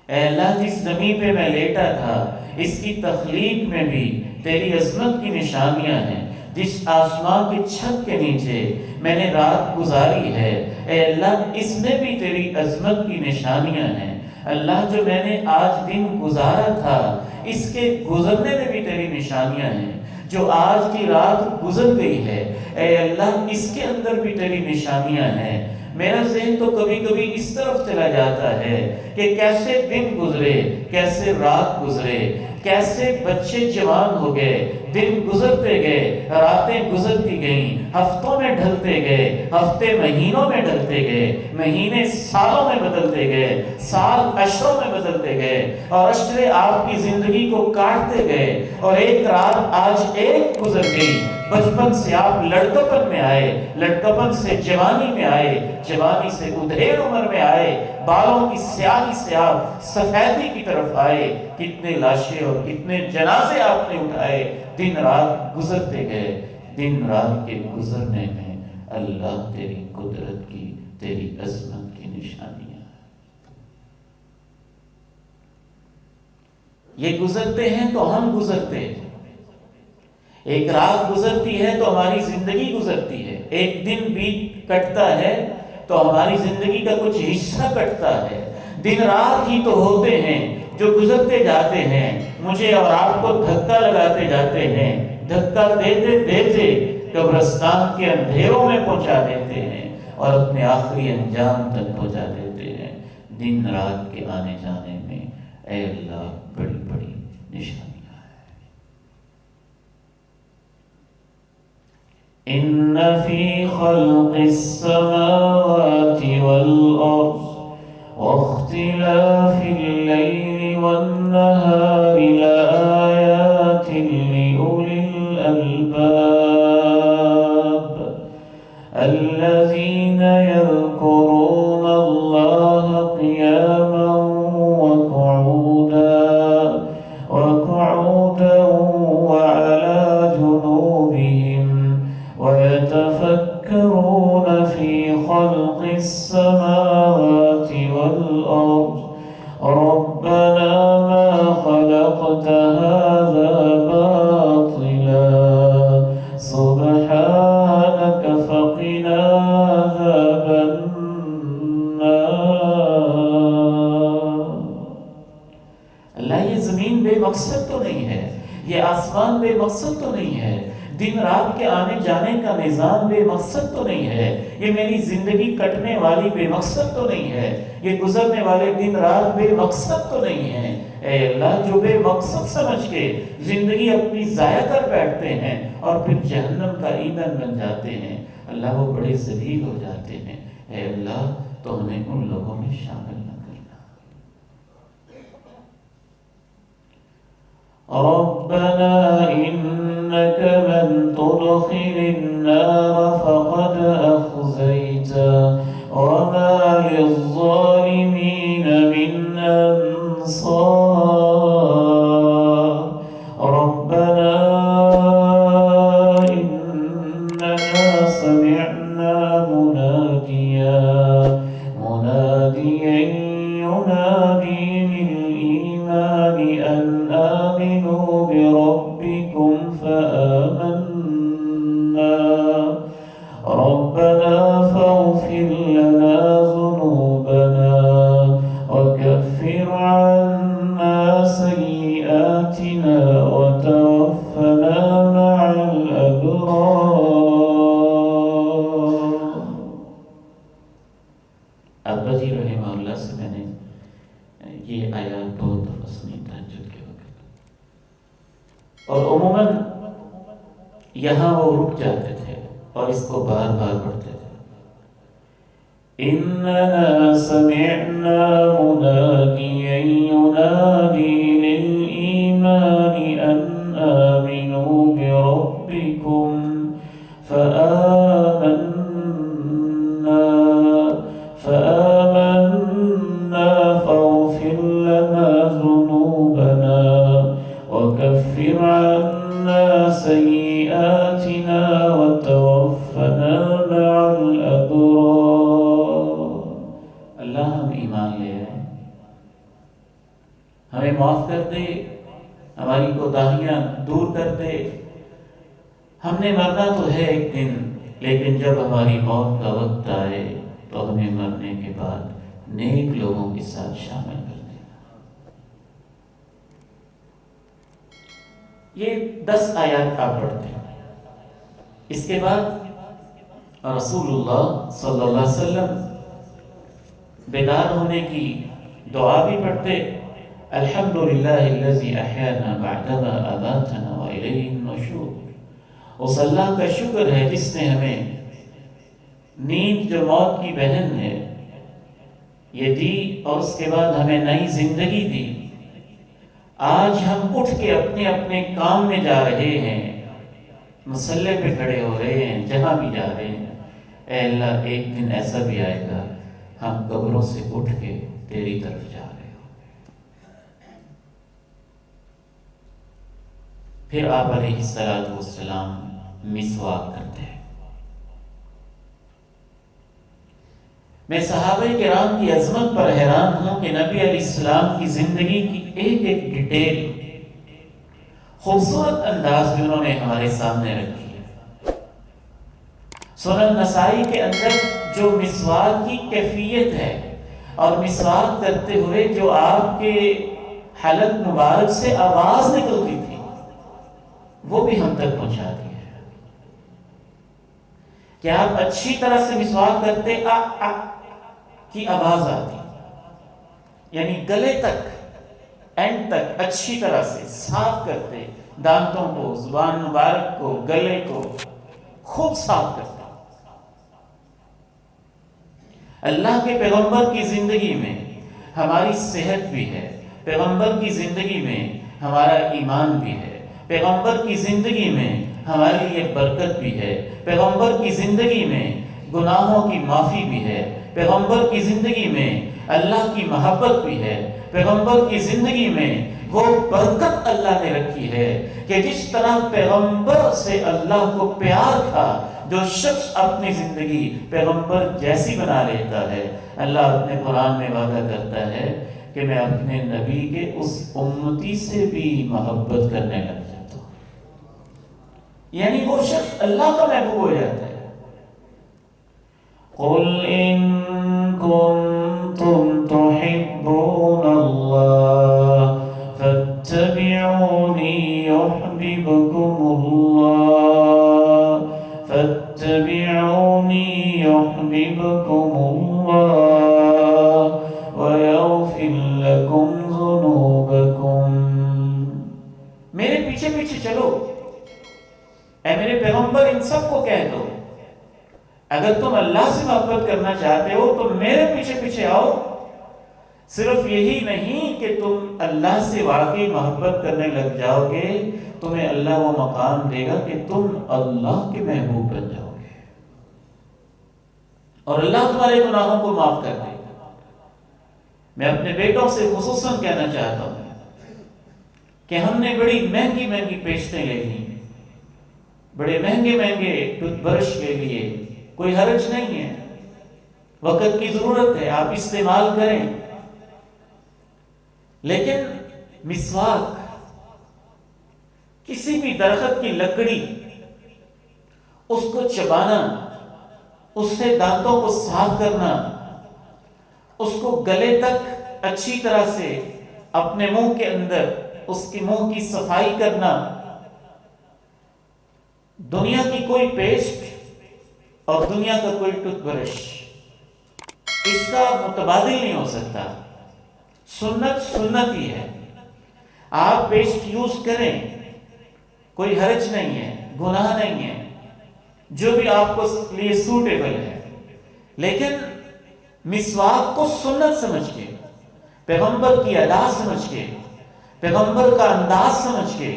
Speaker 1: اے اللہ جس زمین پہ میں لیٹا تھا اس کی تخلیق میں بھی تیری عظمت کی نشانیاں ہیں. جس آسمان کی چھت کے نیچے میں نے رات گزاری ہے، اے اللہ اس میں بھی تیری عظمت کی نشانیاں ہیں. اللہ جو میں نے آج دن گزارا تھا اس کے گزرنے میں بھی تیری نشانیاں ہیں. جو آج کی رات گزر گئی ہے اے اللہ اس کے اندر بھی تیری نشانیاں ہیں. میرا ذہن تو کبھی کبھی اس طرف چلا جاتا ہے کہ کیسے دن گزرے، کیسے رات گزرے، کیسے بچے جوان ہو گئے، دن گزرتے گئے، راتیں گزرتی گئیں، ہفتوں میں ڈھلتے گئے، ہفتے مہینوں میں ڈھلتے گئے، مہینے سالوں میں بدلتے گئے، سال عشروں میں بدلتے گئے، اور عشرے آپ کی زندگی کو کاٹتے گئے، اور ایک رات آج ایک گزر گئی. بچپن سے آپ لڑکپن میں آئے، لڑکپن سے جوانی میں آئے، جوانی سے ادھیڑ عمر میں آئے، بالوں کی سیاہی سے آپ سفیدی کی طرف آئے. کتنے لاشیں اور کتنے جنازے آپ نے اٹھائے. دن رات گزرتے گئے. دن رات کے گزرنے میں اللہ تیری قدرت کی، تیری عظمت کی نشانیاں ہیں. یہ گزرتے ہیں تو ہم گزرتے ہیں. ایک رات گزرتی ہے تو ہماری زندگی گزرتی ہے. ایک دن بیت کٹتا ہے تو ہماری زندگی کا کچھ حصہ کٹتا ہے. دن رات ہی تو ہوتے ہیں جو گزرتے جاتے ہیں، مجھے اور آپ کو دھکا لگاتے جاتے ہیں، دھکا دیتے دیتے قبرستان کے اندھیروں میں پہنچا دیتے ہیں اور اپنے آخری انجام تک پہنچا دیتے ہیں. دن رات کے آنے جانے میں اے اللہ بڑی بڑی نشانیاں. إن في خلق السماوات والأرض واختلاف الليل والنهار لآيات لأولي الألباب الذين يذكرون الله قياما وقعودا وعلى جنوبهم ويتفكرون في خلق السماوات والأرض ربنا ما خلقت هذا باطلا سبحانك فقنا عذاب النار. اللہ یہ زمین بے مقصد تو نہیں ہے، یہ آسمان بے مقصد تو نہیں ہے، دن رات کے آنے جانے کا نظام بے مقصد تو نہیں ہے، یہ میری زندگی کٹنے والی بے مقصد تو نہیں ہے، یہ گزرنے والے دن رات بے مقصد تو نہیں ہے. اے اللہ جو بے مقصد سمجھ کے زندگی اپنی ضائع کر بیٹھتے ہیں اور پھر جہنم کا ایندھن بن جاتے ہیں، اللہ وہ بڑے ذلیل ہو جاتے ہیں. اے اللہ تو ہمیں ان لوگوں میں شامل نہ کرنا. ربنا إنك من تدخل النار فقد أخزيته وما للظالمين من أنصار. ربنا إننا سمعنا مناديا ينادي للإيمان أن آمنوا بربكم فآمنا یہاں وہ رک جاتے تھے اور اس کو بار بار پڑھتے تھے. إننا سمعنا مناديا ينادي للإيمان أن آمنوا بربكم فآمنا فاغفر لنا ذنوبنا وكفر عنا سيئاتنا وتوفنا مع الأبرار. اللہ ہم ایمان لے آئے، ہمیں معاف کر دے، ہماری کوتاہیاں دور کر دے. ہم نے مرنا تو ہے ایک دن، لیکن جب ہماری موت کا وقت آئے تو ہمیں مرنے کے بعد نیک لوگوں کے ساتھ شامل کر دینا. یہ 10 آیات آپ پڑھتے ہیں. اس کے بعد رسول اللہ صلی اللہ علیہ وسلم بیدار ہونے کی دعا بھی پڑھتے. الحمدللہ الذی احیانا بعدما اماتنا والیہ النشور. اس اللہ کا شکر ہے جس نے ہمیں نیند جو موت کی بہن ہے یہ دی اور اس کے بعد ہمیں نئی زندگی دی. آج ہم اٹھ کے اپنے اپنے کام میں جا رہے ہیں، مصلے پہ کھڑے ہو رہے ہیں، جہاں بھی جا رہے ہیں. اے اللہ ایک دن ایسا بھی آئے گا ہم قبروں سے اٹھ کے تیری طرف جا رہے ہوں. پھر آپ علیہ السلام مسواک کرتے ہیں. میں صحابہ کرام کی عظمت پر حیران ہوں کہ نبی علیہ السلام کی زندگی کی ایک ایک ڈیٹیل خوبصورت انداز میں انہوں نے ہمارے سامنے رکھی ہے. سنن نسائی کے اندر جو مسواک کی کیفیت ہے اور مسواک کرتے ہوئے جو آپ کے حلق مبارک سے آواز نکلتی تھی وہ بھی ہم تک پہنچا دی ہے. کہ آپ اچھی طرح سے مسواک کرتے کی آواز آتی، یعنی گلے تک اینڈ تک اچھی طرح سے صاف کرتے، دانتوں کو، زبان مبارک کو، گلے کو خوب صاف کرتے. اللہ کے پیغمبر کی زندگی میں ہماری صحت بھی ہے، پیغمبر کی زندگی میں ہمارا ایمان بھی ہے، پیغمبر کی زندگی میں ہمارے لیے برکت بھی ہے، پیغمبر کی زندگی میں گناہوں کی معافی بھی ہے، پیغمبر کی زندگی میں اللہ کی محبت بھی ہے، پیغمبر کی زندگی میں وہ برکت اللہ نے رکھی ہے کہ جس طرح پیغمبر سے اللہ کو پیار تھا، جو شخص اپنی زندگی پیغمبر جیسی بنا لیتا ہے، اللہ اپنے قرآن میں وعدہ کرتا ہے کہ میں اپنے نبی کے اس امتی سے بھی محبت کرنے لگ جاتا ہوں. یعنی وہ شخص اللہ کا محبوب ہو جاتا ہے. قُلْ إِن كُنتُمْ تُحِبُّونَ اللَّهَ فَاتَّبِعُونِي يُحْبِبْكُمُ اللَّهُ فَاتَّبِعُونِي يُحْبِبْكُمُ اللَّهُ وَيَغْفِرْ لَكُمْ ذُنُوبَكُمْ. میرے پیچھے پیچھے چلو، اے میرے پیغمبر ان سب کو کہہ دو اگر تم اللہ سے محبت کرنا چاہتے ہو تو میرے پیچھے پیچھے آؤ. صرف یہی نہیں کہ تم اللہ سے واقعی محبت کرنے لگ جاؤ گے، تمہیں اللہ وہ مقام دے گا کہ تم اللہ کے محبوب بن جاؤ گے اور اللہ تمہارے گناہوں کو معاف کر دے گا. میں اپنے بیٹوں سے خصوصاً کہنا چاہتا ہوں کہ ہم نے بڑی مہنگی مہنگی پیسٹیں لے لی، بڑے مہنگے مہنگے ٹوتھ برش لے لیے، کوئی حرج نہیں ہے، وقت کی ضرورت ہے، آپ استعمال کریں. لیکن مسواک، کسی بھی درخت کی لکڑی اس کو چبانا، اس سے دانتوں کو صاف کرنا، اس کو گلے تک اچھی طرح سے اپنے منہ کے اندر اس کے منہ کی صفائی کرنا، دنیا کی کوئی پیسٹ اور دنیا کا کوئی ٹوتھ برش اس کا متبادل نہیں ہو سکتا. سنت سنت ہی ہے. آپ پیسٹ یوز کریں، کوئی حرج نہیں ہے، گناہ نہیں ہے، جو بھی آپ کو لیے سوٹیبل ہے، لیکن مسواک کو سنت سمجھ کے، پیغمبر کی ادا سمجھ کے، پیغمبر کا انداز سمجھ کے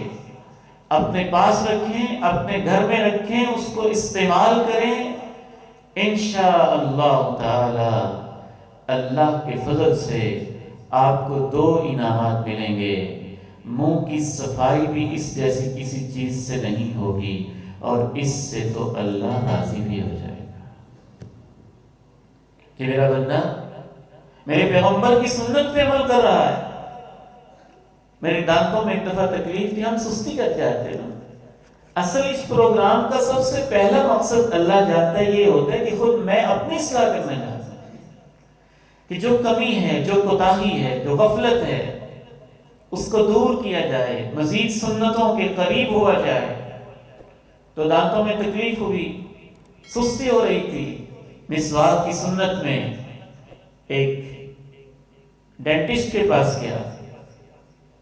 Speaker 1: اپنے پاس رکھیں، اپنے گھر میں رکھیں، اس کو استعمال کریں، انشاءاللہ تعالی اللہ کے فضل سے آپ کو 2 انعامات ملیں گے۔ منہ کی صفائی بھی اس جیسی کسی چیز سے نہیں ہوگی، اور اس سے تو اللہ راضی بھی ہو جائے گا کہ میرا بندہ میرے پیغمبر کی سنت پہ عمل کر رہا ہے۔ میرے دانتوں میں ایک دفعہ تکلیف تھی، ہم سستی کر جاتے ہیں۔ اصل اس پروگرام کا سب سے پہلا مقصد اللہ جانتا ہے یہ ہوتا ہے کہ خود میں اپنی اصلاح کرنا چاہتا ہوں، کہ جو کمی ہے، جو کوتاہی ہے، جو غفلت ہے، اس کو دور کیا جائے، مزید سنتوں کے قریب ہوا جائے۔ تو دانتوں میں تکلیف ہوئی، سستی ہو رہی تھی، مسواک کی سنت میں ایک ڈینٹسٹ کے پاس گیا۔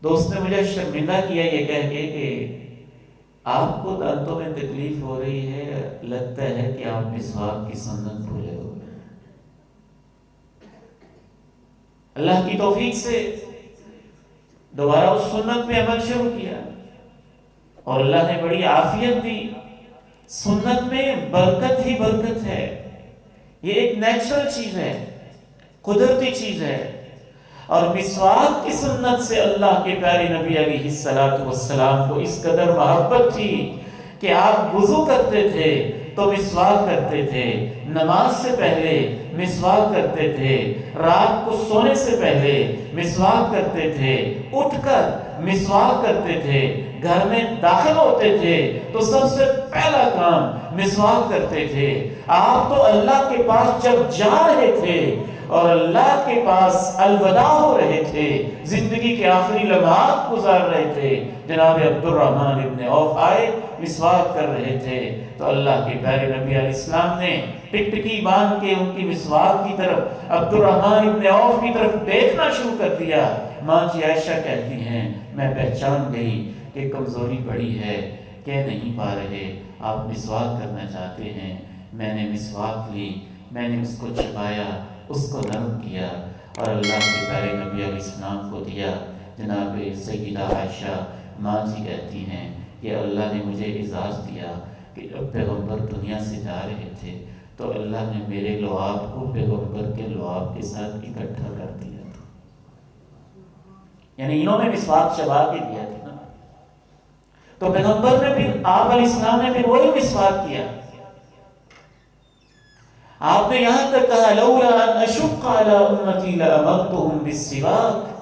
Speaker 1: دوست نے مجھے شرمندہ کیا یہ کہہ کے کہ آپ کو دانتوں میں تکلیف ہو رہی ہے، لگتا ہے کہ آپ مسواک کی سنت بھولے ہو۔ اللہ کی توفیق سے دوبارہ اس سنت پہ عمل شروع کیا، اور اللہ نے بڑی عافیت دی۔ سنت میں برکت ہی برکت ہے، یہ ایک نیچرل چیز ہے، قدرتی چیز ہے۔ اور مسواک کی سنت سے اللہ کے پیارے نبی علیہ السلام کو اس قدر محبت تھی کہ آپ وضو کرتے تھے تو مسواک کرتے تھے، نماز سے پہلے مسواک کرتے تھے، رات کو سونے سے پہلے مسواک کرتے تھے، اٹھ کر مسواک کرتے تھے، گھر میں داخل ہوتے تھے تو سب سے پہلا کام مسواک کرتے تھے۔ آپ تو اللہ کے پاس جب جا رہے تھے اور اللہ کے پاس الوداع ہو رہے تھے، زندگی کے آخری لمحات گزار رہے تھے، جناب عبد الرحمن ابن عوف آئے، مسواک کر رہے تھے، تو اللہ کے پیارے نبی علیہ السلام نے ٹکٹکی باندھ کے ان کی مسواک کی طرف، عبد الرحمن ابن عوف کی طرف دیکھنا شروع کر دیا۔ ماں جی عائشہ کہتی ہیں میں پہچان گئی کہ کمزوری بڑی ہے، کہہ نہیں پا رہے، آپ مسواک کرنا چاہتے ہیں۔ میں نے مسواک لی، میں نے اس کو چبایا، اس کو نرم کیا، اور اللہ کے پیارے نبی علیہ السلام کو دیا۔ جناب سیدہ عائشہ ماں جی کہتی ہیں کہ اللہ نے مجھے اعزاز دیا کہ جب پیغمبر دنیا سے جا رہے تھے تو اللہ نے میرے لعاب کو پیغمبر کے لعاب کے ساتھ اکٹھا کر دیا تھا، یعنی انہوں نے مسواک چبا کے دیا تھا نا، تو پیغمبر نے پھر آپ علیہ السلام نے پھر وہی مسواک کیا۔ آپ نے یہاں تک کہا لولا ان اشق علی امتی لامرتهم بالسواک،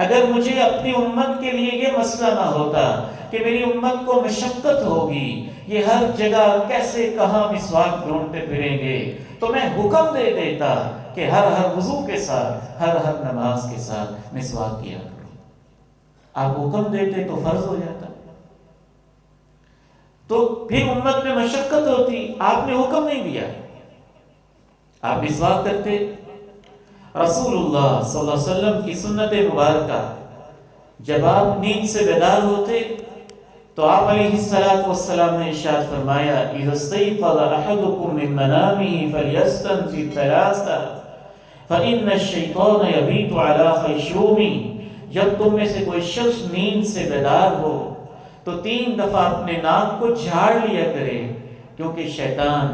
Speaker 1: اگر مجھے اپنی امت کے لیے یہ مسئلہ نہ ہوتا کہ میری امت کو مشقت ہوگی، یہ ہر جگہ کیسے کہاں مسواک ڈھونڈتے پھریں گے، تو میں حکم دے دیتا کہ ہر وضو کے ساتھ، ہر نماز کے ساتھ مسواک کیا کرو۔ آپ حکم دیتے تو فرض ہو جاتا، تو پھر امت میں مشقت ہوتی، آپ نے حکم نہیں دیا، آپ مسواک کرتے۔ رسول اللہ صلی اللہ علیہ وسلم کی سنت مبارکہ، جب آپ نیند سے بیدار ہوتے تو آپ علیہ السلام نے ارشاد فرمایا اذا استيقظ احدكم من منامه فليستنجي ثلاثا فان الشيطان يبيت على خيشومه، جب تم میں سے کوئی شخص نیند سے بیدار ہو تو 3 دفعہ اپنے ناک کو جھاڑ لیا کرے، کیونکہ شیطان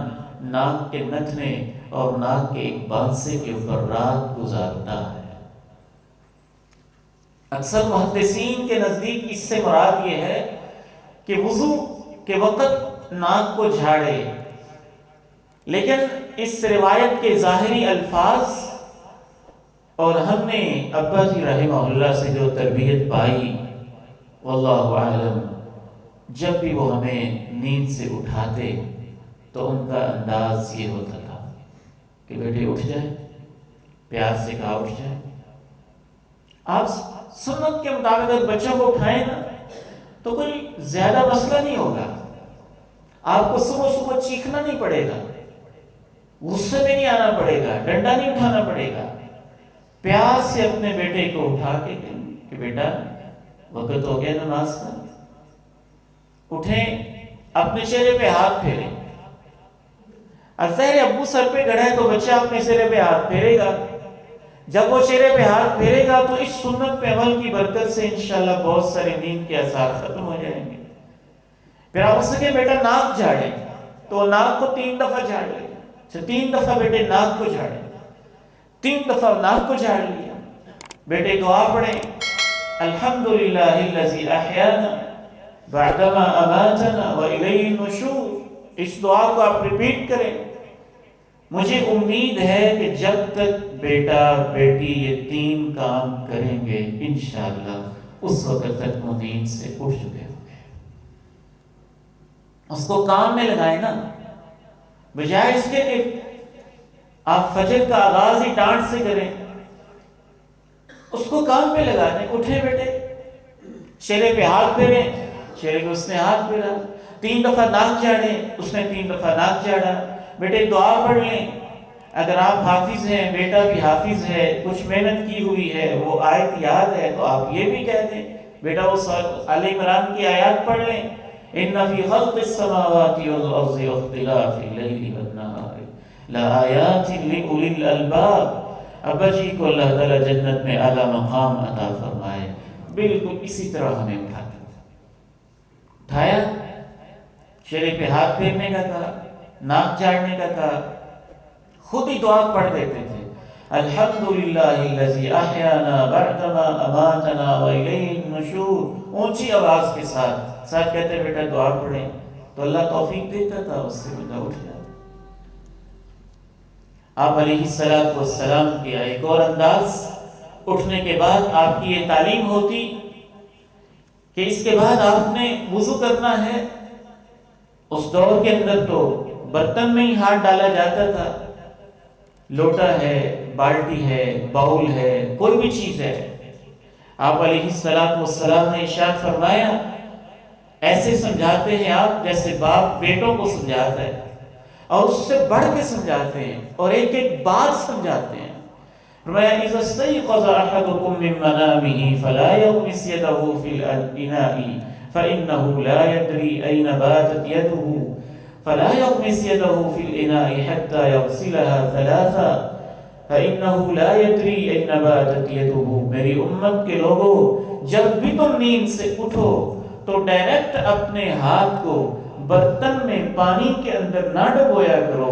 Speaker 1: ناک کے نتنے اور ناک کے ایک بانسے کے اوپر رات گزارتا ہے۔ اکثر محدثین کے نزدیک اس سے مراد یہ ہے کہ وضو کے وقت ناک کو جھاڑے، لیکن اس روایت کے ظاہری الفاظ اور ہم نے ابا جی رحمہ اللہ سے جو تربیت پائی، واللہ اعلم، جب بھی وہ ہمیں نیند سے اٹھاتے تو ان کا انداز یہ ہوتا تھا کہ بیٹے اٹھ جائے، پیار سے کہا اٹھ جائے۔ آپ سنت کے مطابق اگر بچوں کو اٹھائیں نا تو کوئی زیادہ مسئلہ نہیں ہوگا، آپ کو صبح صبح چیخنا نہیں پڑے گا، غصے میں نہیں آنا پڑے گا، ڈنڈا نہیں اٹھانا پڑے گا، پیار سے اپنے بیٹے کو اٹھا کے کہ بیٹا وقت ہو گیا نماز کا، اٹھیں، اپنے چہرے پہ ہاتھ پھیریں. ظاہر ابو سر پہ گڑا ہے تو بچہ اپنے چہرے پہ ہاتھ پھیرے گا. جب وہ چہرے پہ ہاتھ پھیرے گا تو اس سنت پہ عمل کی برکت سے انشاءاللہ بہت سارے نیند کے آثار ختم ہو جائیں گے. پھر آپ اس سے کہ بیٹا ناک جھاڑیں، تو ناک کو 3 دفعہ جھاڑ لیں. اچھا 3 دفعہ بیٹے ناک کو جھاڑیں، 3 دفعہ ناک کو جھاڑ لیا. بیٹے دعا پڑھیں، الحمدللہ الذی احیانا بعدما اماتنا والیہ النشور. اس دعا کو آپ ریپیٹ کریں. مجھے امید ہے کہ جب تک بیٹا بیٹی یہ 3 کام کریں گے انشاءاللہ اس وقت تک وہ نیند سے اٹھ چکے ہوں گے. اس کو کام میں لگائیں نا، بجائے اس کے کہ آپ فجر کا آغاز ہی ڈانٹ سے کریں. اس کو کام پہ لگا دیں. اٹھیں بیٹے، چہرے پہ ہاتھ پھیریں، چہرے پہ اس نے ہاتھ پھیرا. 3 دفعہ ناک جھاڑیں، اس نے 3 دفعہ ناک جھاڑا. بیٹے دعا پڑھ لیں. اگر آپ حافظ ہیں، بیٹا بھی حافظ ہے، کچھ محنت کی ہوئی ہے، وہ آیت یاد ہے تو آپ یہ بھی کہہ دیں. بیٹا وہ آل عمران کی آیات پڑھ لیں، ان فی خلق السماوات والارض واختلاف اللیل والنہار لآیات لأولی الالباب. ابا جی کو اللہ تعالیٰ جنت میں اعلیٰ مقام عطا فرمائے. بالکل اسی طرح ہمیں اٹھایا، چہرے پہ ہاتھ پھیرنے کا کہا، ناک جھاڑنے کا کہا. خود ہی دعا پڑھ دیتے تھے، الحمدللہ الذی احیانا بعدما اماتنا والیہ النشور. اونچی آواز کے ساتھ کہتے بیٹا دعا پڑھیں تو اللہ توفیق دیتا تھا، اس سے بندہ اٹھ جاتا. آپ علیہ السلام کی ایک اور انداز، اٹھنے کے بعد آپ کی یہ تعلیم ہوتی کہ اس کے بعد آپ نے وضو کرنا ہے. اس دور کے اندر تو برتن میں ہی ہاتھ ڈالا جاتا تھا. لوٹا ہے، بالٹی ہے، باؤل ہے، کوئی بھی چیز ہے. آپ علیہ السلام نے ارشاد فرمایا، ایسے سمجھاتے ہیں آپ جیسے باپ بیٹوں کو سمجھاتا ہے، اور اس سے بڑھ کے سمجھاتے ہیں اور ایک ایک بات سمجھاتے ہیں. فرمایا اذا استيقظ احدكم من منامه فلا يغمس يده في الاناء فانه لا يدري اين باتت يده فلا يغمس يده في الاناء حتى يغسلها 3 فانه لا يدري اين باتت يده. میری امت کے لوگوں، جب بھی تم نیند سے اٹھو تو ڈائریکٹ اپنے ہاتھ کو برتن میں پانی کے اندر نہ ڈبویا کرو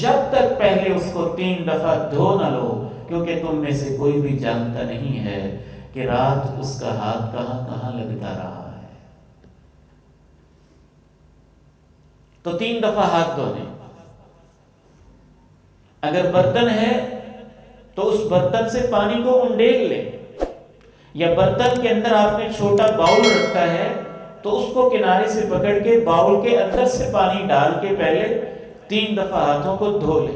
Speaker 1: جب تک پہلے اس کو 3 دفعہ دھو نہ لو، کیونکہ تم میں سے کوئی بھی جانتا نہیں ہے کہ رات اس کا ہاتھ کہاں کہاں لگتا رہا ہے. تو 3 دفعہ ہاتھ دھونے. اگر برتن ہے تو اس برتن سے پانی کو انڈیل لے، یا برتن کے اندر آپ نے چھوٹا باؤل رکھا ہے تو اس کو کنارے سے پکڑ کے باؤل کے اندر سے پانی ڈال کے پہلے 3 دفعہ ہاتھوں کو دھو لے.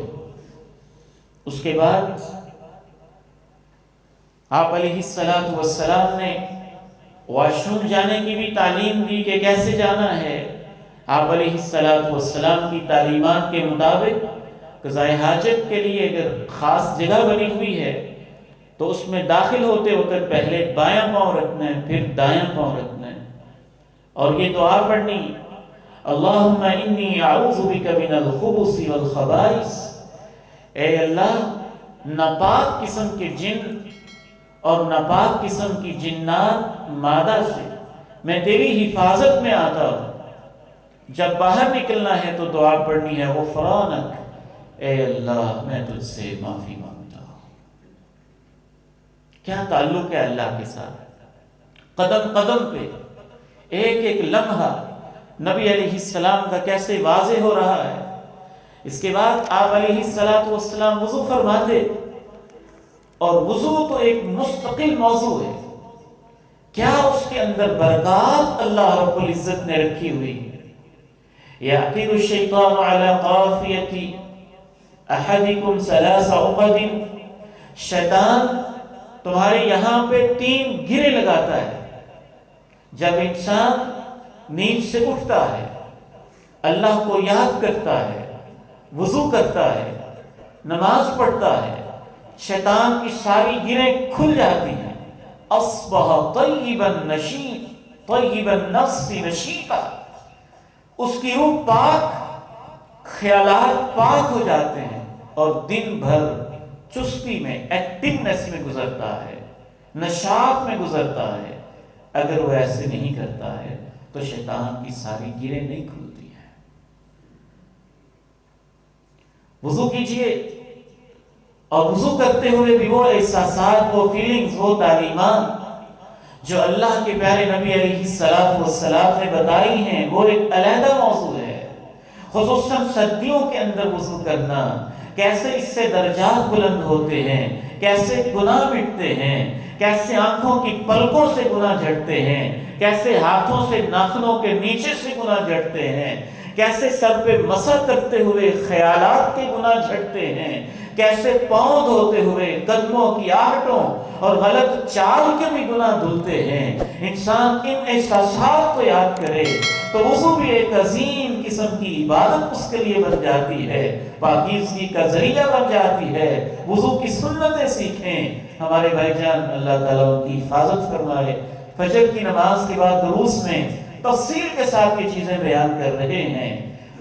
Speaker 1: اس کے بعد آپ علیہ السلام نے واش روم جانے کی بھی تعلیم دی کہ کیسے جانا ہے. آپ علیہ السلام کی تعلیمات کے مطابق قضائے حاجت کے لیے اگر خاص جگہ بنی ہوئی ہے تو اس میں داخل ہوتے وقت پہلے بایاں پاؤں رکھنا ہے، پھر دایاں پاؤں رکھنا ہے، اور یہ دعا پڑھنی، اللہم انی اعوذ بک من الخبث والخبائث. اے اللہ، ناپاک قسم کے جن اور ناپاک قسم کی جنات مادہ سے میں تیری حفاظت میں آتا ہوں. جب باہر نکلنا ہے تو دعا پڑھنی ہے، غفرانک، اے اللہ میں تجھ سے معافی مانگتا ہوں. کیا تعلق ہے اللہ کے ساتھ. قدم قدم پہ ایک ایک لمحہ نبی علیہ السلام کا کیسے واضح ہو رہا ہے. اس کے بعد آپ علیہ السلام وضو فرماتے، اور وضو تو ایک مستقل موضوع ہے. کیا اس کے اندر برکات اللہ رب العزت نے رکھی ہوئی. یعقد الشیطان علی قافیۃ احدکم 3 عقد. شیطان تمہارے یہاں پہ 3 گرے لگاتا ہے. جب انسان نیند سے اٹھتا ہے، اللہ کو یاد کرتا ہے، وضو کرتا ہے، نماز پڑھتا ہے، شیطان کی ساری گریں کھل جاتی ہیں. اصبح طیبا نشیط طیب النفس نشیطا. اس کی روح پاک، خیالات پاک ہو جاتے ہیں اور دن بھر چستی میں، ایکٹیونیس میں گزرتا ہے، نشاط میں گزرتا ہے۔ اگر وہ ایسے نہیں کرتا ہے تو شیطان کی ساری گریں نہیں کھلتی ہیں۔ وضو کیجئے اور وضو کرتے ہوئے بھی وہ احساسات، وہ فیلنگز، وہ تعلیمات جو اللہ کے پیارے نبی علیہ السلام نے بتائی ہیں، وہ ایک علیحدہ موضوع ہے۔ خصوصاً سردیوں کے اندر وضو کرنا، کیسے اس سے درجات بلند ہوتے ہیں، کیسے گناہ مٹتے ہیں، کیسے آنکھوں کی پلکوں سے گناہ جھڑتے ہیں، کیسے ہاتھوں سے ناخنوں کے نیچے سے گناہ جھڑتے ہیں، کیسے سر پہ مسح کرتے ہوئے خیالات کے گناہ جھڑتے ہیں، کیسے پاؤں دھوتے ہوئے قدموں کی آہٹوں اور غلط چال کے بھی گناہ دھلتے ہیں۔ انسان ان احساسات کو یاد کرے تو وضو بھی ایک عظیم قسم کی عبادت اس کے لیے بن جاتی ہے، پاکیزگی کا ذریعہ بن جاتی ہے۔ وضو کی سنتیں سیکھیں۔ ہمارے بھائی جان اللہ تعالیٰ ان کی حفاظت فرمائے، فجر کی نماز کے بعد دروس میں تفصیل کے ساتھ یہ چیزیں بیان کر رہے ہیں،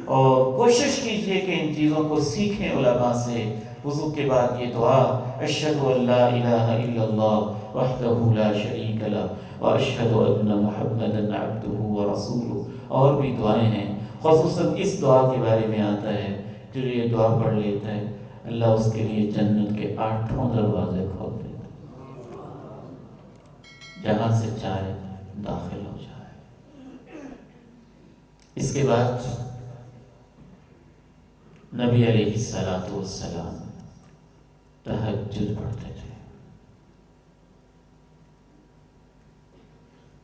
Speaker 1: اور کوشش کیجئے کہ ان چیزوں کو سیکھیں علماء سے۔ وضو کے بعد یہ دعا، اشہد ان لا الہ الا اللہ وحدہ لا شریک لہ واشہد ان محمدا عبدہ ورسولہ، اور بھی دعائیں ہیں۔ خصوصاً اس دعا کے بارے میں آتا ہے، جو یہ دعا پڑھ لیتا ہے اللہ اس کے لیے جنت کے 8 دروازے کھول دیتا ہے، جہاں سے چاہے داخل ہو جائے۔ اس کے بعد نبی علیہ السلام تہجد پڑھتے تھے،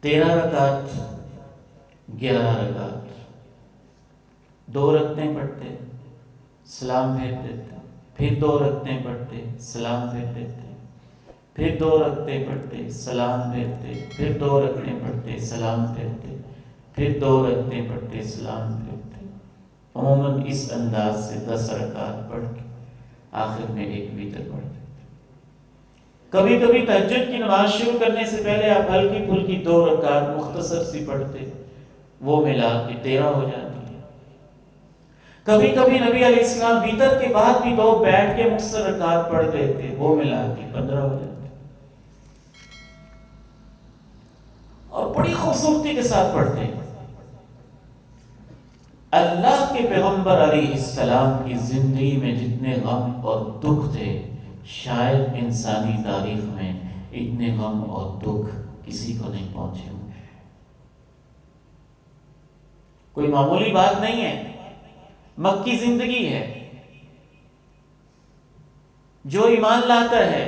Speaker 1: 13 رکعت، 11 رکعت، 2 رکعتیں پڑھتے، سلام پھیرتے تھے، پھر 2 رکعتیں پڑھتے، سلام پھیرتے تھے، پھر 2 رکعتیں پڑھتے، سلام پھیرتے، پھر 2 رکعتیں پڑھتے، سلام پھیرتے، پھر 2 رکعتیں پڑھتے، سلام پھیرتے۔ عموماً اس انداز سے 10 رکعت پڑھ کے آخر میں ایک وتر پڑھتے۔ کبھی کبھی تہجد کی نماز شروع کرنے سے پہلے آپ ہلکی پھلکی 2 رکعت مختصر سی پڑھتے، وہ ملا کے 13 ہو جاتی ہے۔ کبھی کبھی نبی علیہ السلام وتر کے بعد بھی 2 بیٹھ کے مختصر رکعت پڑھ دیتے، وہ ملا کے 15 ہو جاتے، اور بڑی خوبصورتی کے ساتھ پڑھتے ہیں۔ اللہ کے پیغمبر علیہ السلام کی زندگی میں جتنے غم اور دکھ تھے، شاید انسانی تاریخ میں اتنے غم اور دکھ کسی کو نہیں پہنچے ہوں گے۔ کوئی معمولی بات نہیں ہے، مکی زندگی ہے۔ جو ایمان لاتا ہے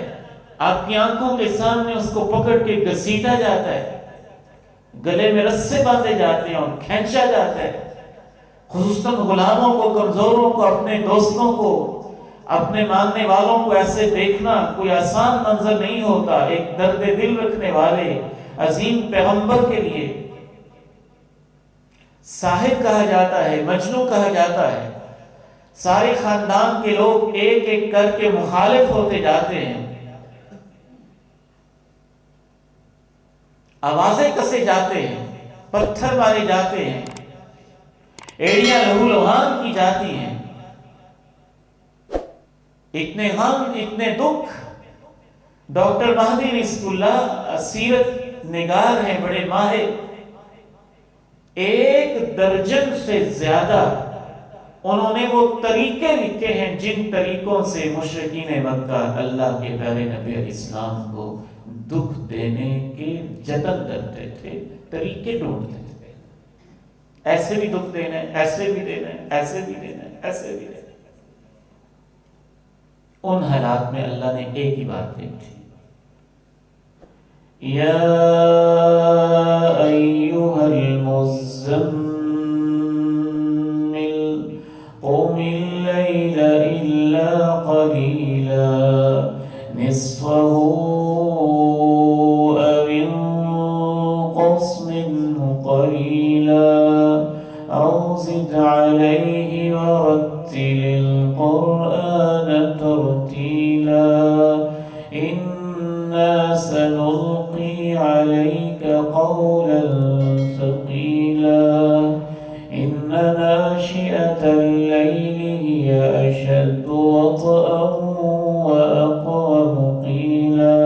Speaker 1: آپ کی آنکھوں کے سامنے اس کو پکڑ کے گھسیٹا جاتا ہے، گلے میں رسے باندھے جاتے ہیں اور کھینچا جاتا ہے۔ خصوصاً غلاموں کو، کمزوروں کو، اپنے دوستوں کو، اپنے ماننے والوں کو ایسے دیکھنا کوئی آسان منظر نہیں ہوتا۔ ایک درد دل رکھنے والے عظیم پیغمبر کے لیے ساحر کہا جاتا ہے، مجنوں کہا جاتا ہے۔ سارے خاندان کے لوگ ایک ایک کر کے مخالف ہوتے جاتے ہیں، آوازیں کسے جاتے ہیں، پتھر مارے جاتے ہیں، ایڑیاں لہو لہان کی جاتی ہیں۔ اتنے غم، اتنے دکھ۔ ڈاکٹر مہدی رزق اللہ سیرت نگار ہیں، بڑے ماہر، 1 درجن سے زیادہ انہوں نے وہ طریقے لکھے ہیں جن طریقوں سے مشرکین مکہ اللہ کے پیارے نبی علیہ السلام کو دکھ دینے کے جتن کرتے تھے، طریقے ڈھونڈتے تھے۔ ایسے بھی دکھ دینا ہے، ایسے بھی دینا ہے، ایسے بھی دینا ہے، ایسے بھی دینا ہے۔ ان حالات میں اللہ نے ایک ہی بات کہی تھی، یا ایھا المزمل قم اللیل الا قلیلا نصفہ او انقص منہ قلیلا او زد علیہ ورتل القرآن ترتیلا انا سنلقی علیک قولا ثقیلا ان أشد وطئا وأقوم قيلا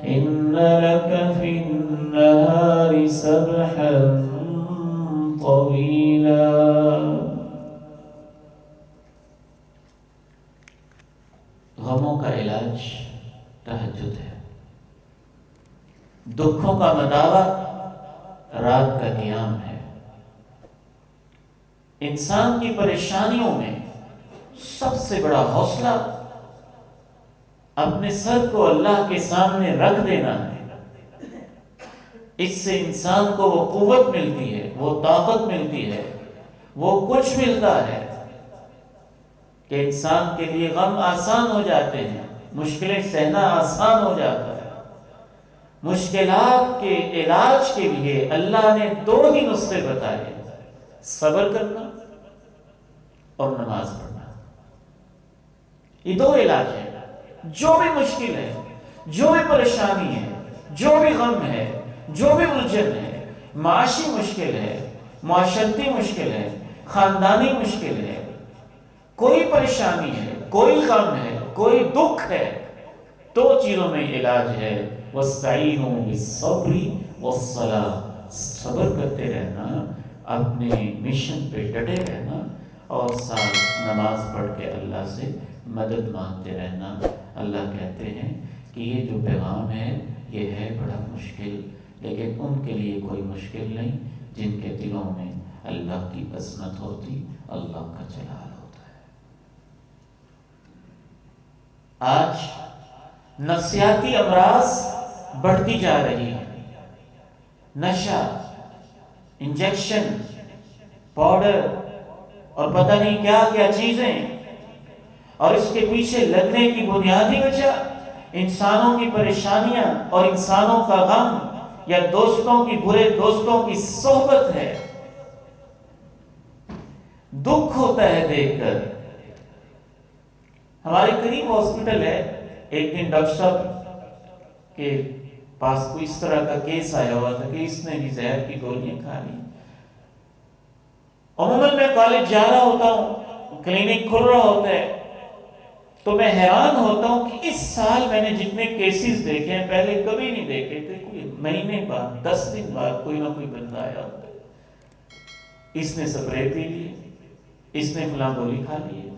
Speaker 1: إن لك في النهار سبحا طويلا۔ غموں کا علاج تہجد ہے، دکھوں کا مداوا رات کا قیام ہے۔ انسان کی پریشانیوں میں سب سے بڑا حوصلہ اپنے سر کو اللہ کے سامنے رکھ دینا ہے۔ اس سے انسان کو وہ قوت ملتی ہے، وہ طاقت ملتی ہے، وہ کچھ ملتا ہے کہ انسان کے لیے غم آسان ہو جاتے ہیں، مشکلیں سہنا آسان ہو جاتا ہے۔ مشکلات کے علاج کے لیے اللہ نے 2 ہی نسخے بتائے، صبر کرنا اور نماز پڑھنا۔ یہ 2 علاج ہیں۔ جو بھی مشکل ہے، جو بھی پریشانی ہے، جو بھی غم ہے، جو بھی الجھن ہے، معاشی مشکل ہے، معاشرتی مشکل ہے، خاندانی مشکل ہے، کوئی پریشانی ہے، کوئی غم ہے، کوئی دکھ ہے، 2 چیزوں میں علاج ہے، وَاسْتَعِينُوا بِالصَّبْرِ وَالصَّلَاةِ، صبر کرتے رہنا، اپنے مشن پہ ڈٹے رہنا، اور ساتھ نماز پڑھ کے اللہ سے مدد مانگتے رہنا۔ اللہ کہتے ہیں کہ یہ جو پیغام ہے یہ ہے بڑا مشکل، لیکن ان کے لیے کوئی مشکل نہیں جن کے دلوں میں اللہ کی عظمت ہوتی، اللہ کا جلال ہوتا ہے۔ آج نفسیاتی امراض بڑھتی جا رہی ہے، نشہ، انجیکشن، پاؤڈر اور پتہ نہیں کیا کیا چیزیں، اور اس کے پیچھے لگنے کی بنیادی وجہ انسانوں کی پریشانیاں اور انسانوں کا غم یا دوستوں کی، برے دوستوں کی صحبت ہے۔ دکھ ہوتا ہے دیکھ کر۔ ہمارے قریب ہاسپٹل ہے، ایک دن ڈاکٹر صاحب کے پاس کوئی اس طرح کا کیس آیا ہوا تھا کہ اس نے بھی زہر کی گولیاں کھا لی۔ عموماً میں کالج جا رہا ہوتا ہوں، کلینک کھل رہا ہوتا ہے، تو میں حیران ہوتا ہوں کہ اس سال میں نے جتنے کیسز دیکھے ہیں پہلے کبھی نہیں دیکھے تھے۔ کوئی مہینے بعد، 10 دن بعد کوئی نہ کوئی بندہ آیا ہوتا ہے، اس نے سپرے پی لی، اس نے فلاں گولی کھا لی،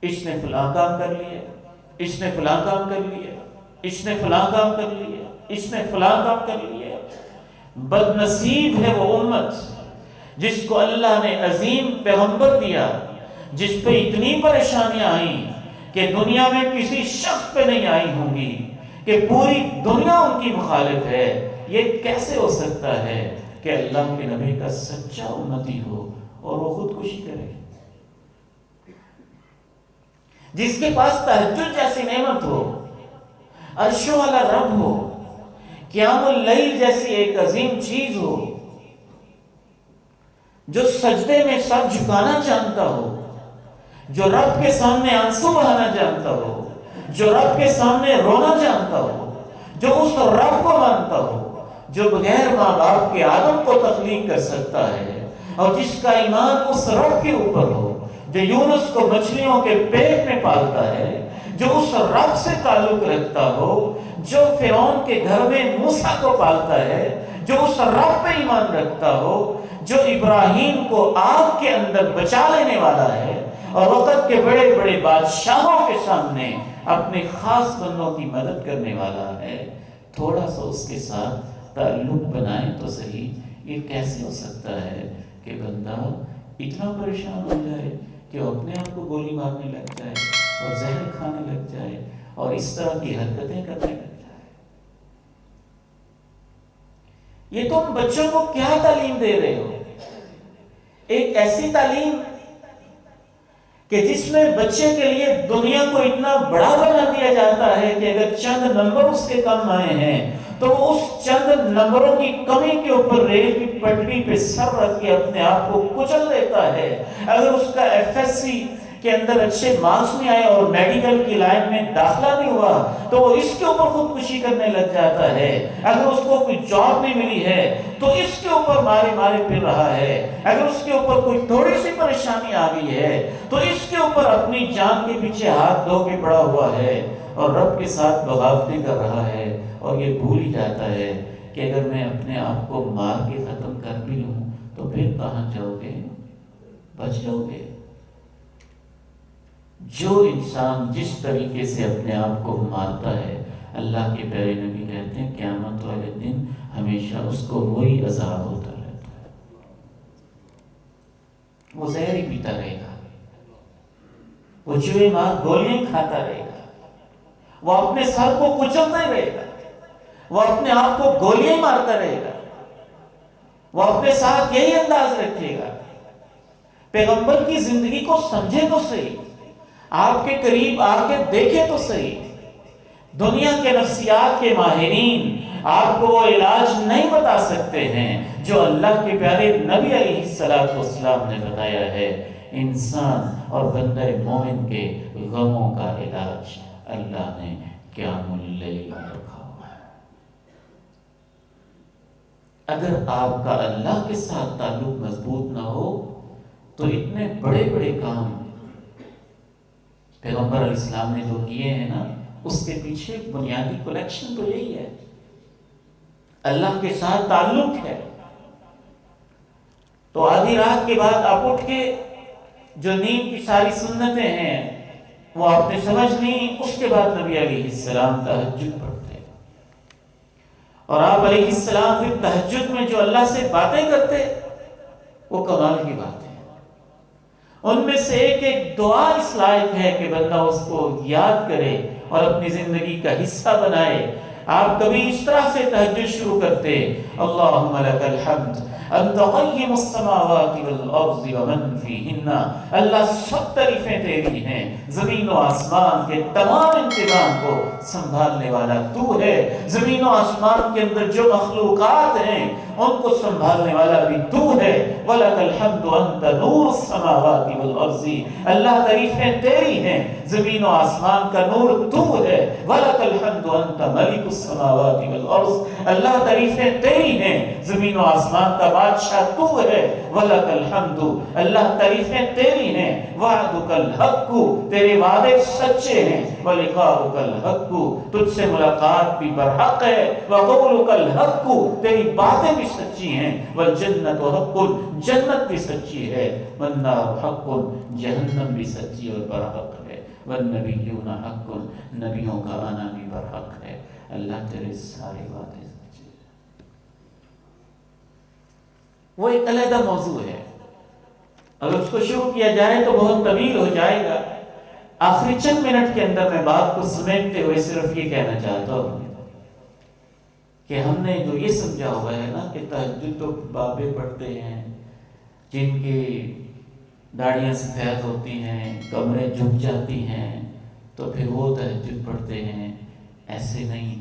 Speaker 1: اس نے فلاں کام کر لیا، اس نے فلاں کام کر لیا، اس نے فلاں کام کر لیا، اس نے فلاں کام کر لیا۔ بد نصیب ہے وہ امت جس کو اللہ نے عظیم پیغمبر دیا، جس پہ اتنی پریشانیاں آئیں کہ دنیا میں کسی شخص پہ نہیں آئی ہوں گی، کہ پوری دنیا ان کی مخالف ہے۔ یہ کیسے ہو سکتا ہے کہ اللہ کے نبی کا سچا امتی ہو اور وہ خودکشی کرے؟ جس کے پاس تہجد جیسی نعمت ہو، عرش والا رب ہو، قیام اللیل جیسی ایک عظیم چیز ہو، جو سجدے میں سر جھکانا جانتا ہو، جو رب کے سامنے آنسو بہانا جانتا ہو، جو رب کے سامنے رونا جانتا ہو، جو اس رب کو مانتا ہو، جو بغیر ماں باپ کے آدم کو تخلیق کر سکتا ہے، اور جس کا ایمان اس رب کے اوپر ہو، جو یونس کو مچھلیوں کے پیٹ میں پالتا ہے، جو اس رب سے تعلق رکھتا ہو، جو فرعون کے گھر میں موسیٰ کو پالتا ہے، جو اس رب پہ ایمان رکھتا ہو، جو ابراہیم کو آگ کے اندر بچا لینے والا ہے، اور وقت کے بڑے بڑے بادشاہوں کے سامنے اپنے خاص بندوں کی مدد کرنے والا ہے، تھوڑا سا اس کے ساتھ تعلق بنائیں تو صحیح۔ یہ کیسے ہو سکتا ہے کہ بندہ اتنا پریشان ہو جائے کہ وہ اپنے آپ کو گولی مارنے لگ جائے اور زہر کھانے لگ جائے اور اس طرح کی حرکتیں کرنے لگ جائے؟ یہ تم بچوں کو کیا تعلیم دے رہے ہو؟ ایک ایسی تعلیم کہ جس میں بچے کے لیے دنیا کو اتنا بڑا بنا دیا جاتا ہے کہ اگر چند نمبر اس کے کم آئے ہیں تو وہ اس چند نمبروں کی کمی کے اوپر ریل کی پٹری پہ سر رکھ کے اپنے آپ کو کچل دیتا ہے۔ اگر اس کا ایف ایس سی کے اندر اچھے مارکس نہیں آئے اور میڈیکل کی لائن میں داخلہ نہیں ہوا تو وہ اس کے اوپر خودکشی کرنے لگ جاتا ہے. اگر اس کو کوئی جاب نہیں ملی ہے تو اس کے اوپر مارے مارے پھر رہا ہے. اگر اس کے اوپر کوئی تھوڑی سی پریشانی آ گئی ہے تو اس کے اوپر اپنی جان کے پیچھے ہاتھ دھو کے پڑا ہوا ہے اور رب کے ساتھ بغاوتیں کر رہا ہے اور یہ بھول ہی جاتا ہے کہ اگر میں اپنے آپ کو مار کے ختم کر بھی لوں تو پھر کہاں جاؤ گے؟ بچ جاؤ گے. جو انسان جس طریقے سے اپنے آپ کو مارتا ہے اللہ کے پیارے نبی کہتے ہیں قیامت والے دن ہمیشہ اس کو وہی عذاب ہوتا رہتا ہے. وہ زہر ہی پیتا رہے گا, وہ چوہے مار گولیاں کھاتا رہے گا, وہ اپنے سر کو کچلتا ہی رہے گا, وہ اپنے آپ کو گولیاں مارتا رہے گا, وہ اپنے ساتھ یہی انداز رکھے گا. پیغمبر کی زندگی کو سمجھے تو صحیح, آپ کے قریب آ کے دیکھے تو صحیح. دنیا کے نفسیات کے ماہرین آپ کو وہ علاج نہیں بتا سکتے ہیں جو اللہ کے پیارے نبی علیہ السلام نے بتایا ہے. انسان اور بندہ مومن کے غموں کا علاج اللہ نے قیام اللیل میں رکھا ہوا ہے. اگر آپ کا اللہ کے ساتھ تعلق مضبوط نہ ہو تو اتنے بڑے بڑے کام پیغمبر علیہ السلام نے جو کیے ہیں نا, اس کے پیچھے بنیادی کلیکشن تو یہی ہے, اللہ کے ساتھ تعلق ہے. تو آدھی رات کے بعد آپ اٹھ کے جو نیند کی ساری سنتیں ہیں وہ آپ نے سمجھ لی, اس کے بعد نبی علیہ السلام تہجد پڑھتے اور آپ علیہ السلام پھر تہجد میں جو اللہ سے باتیں کرتے وہ کمال کی بات ہے. ان میں سے ایک دعا اس لائق ہے کہ بندہ اس کو یاد کرے اور اپنی زندگی کا حصہ بنائے. آپ کبھی اس طرح سے تہجد شروع کرتے, اللہم لک الحمد انت قیم السماوات والارض ومن فیہن, اللہ سب تعریفیں تیری ہیں, زمین و آسمان کے تمام انتظام کو سنبھالنے والا تو ہے. زمین و آسمان کے اندر جو مخلوقات ہیں ان کو سنبھالنے والا بھی تو ہے. وَلَكَ الْحَمْدُ أَنْتَ نُورُ السَّمَاوَاتِ وَالْأَرْضِ, اللہ تعریفیں تیری ہیں, زمین و آسمان کا نور تو ہے. وَلَكَ الْحَمْدُ أَنْتَ مَلِكُ السَّمَاوَاتِ وَالْأَرْضِ, اللہ تعریفیں تیری ہیں, زمین و آسمان کا بادشاہ تو ہے. وَلَكَ الْحَمْدُ, اللہ تعریفیں تیری ہیں. وَعْدُكَ الْحَقُّ, تیرے وعدے سچے ہیں. وَلِقَاؤُكَ الْحَقُّ, تجھ سے ملاقات بھی برحق ہے. وَقَوْلُكَ الْحَقُّ, تیری باتیں بھی سچی ہیں. وَالْجَنَّةُ حَقٌّ, جنت بھی سچی ہے. وَالنَّارُ حَقٌّ, جہنم بھی سچی اور برحق ہے. وَالنَّبِيُّونَ حَقٌّ, نبیوں کا آنا بھی برحق ہے. اللہ تیرے سارے وعدے سچے ہیں. وہ ایک علیحدہ موضوع ہے, اگر اس کو شروع کیا جائے تو بہت طویل ہو جائے گا. آخری چند منٹ کے اندر میں بات کو سمیٹتے ہوئے صرف یہ کہنا چاہتا ہوں کہ ہم نے جو یہ سمجھا ہوا ہے نا کہ تہجد تو بابے پڑھتے ہیں جن کی داڑیاں سفید ہوتی ہیں, کمریں جھک جاتی ہیں, تو پھر وہ تہجد پڑھتے ہیں. ایسے نہیں,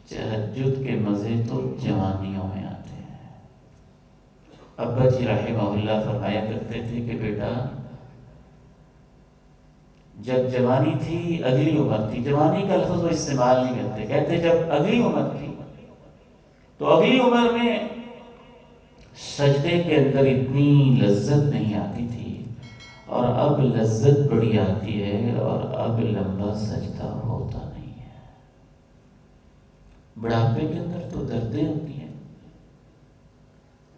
Speaker 1: تہجد کے مزے تو جوانیوں میں آتے ہیں. ابا جی رحمہ اللہ فرمایا کرتے تھے کہ بیٹا جب جوانی تھی, اگلی عمر تھی, جوانی کا لفظ وہ استعمال نہیں کرتے, کہتے جب اگلی عمر تھی تو اگلی عمر میں سجدے کے اندر اتنی لذت نہیں آتی تھی, اور اب لذت بڑی آتی ہے اور اب لمبا سجدہ ہوتا نہیں ہے. بڑھاپے کے اندر تو دردیں ہوتی ہیں,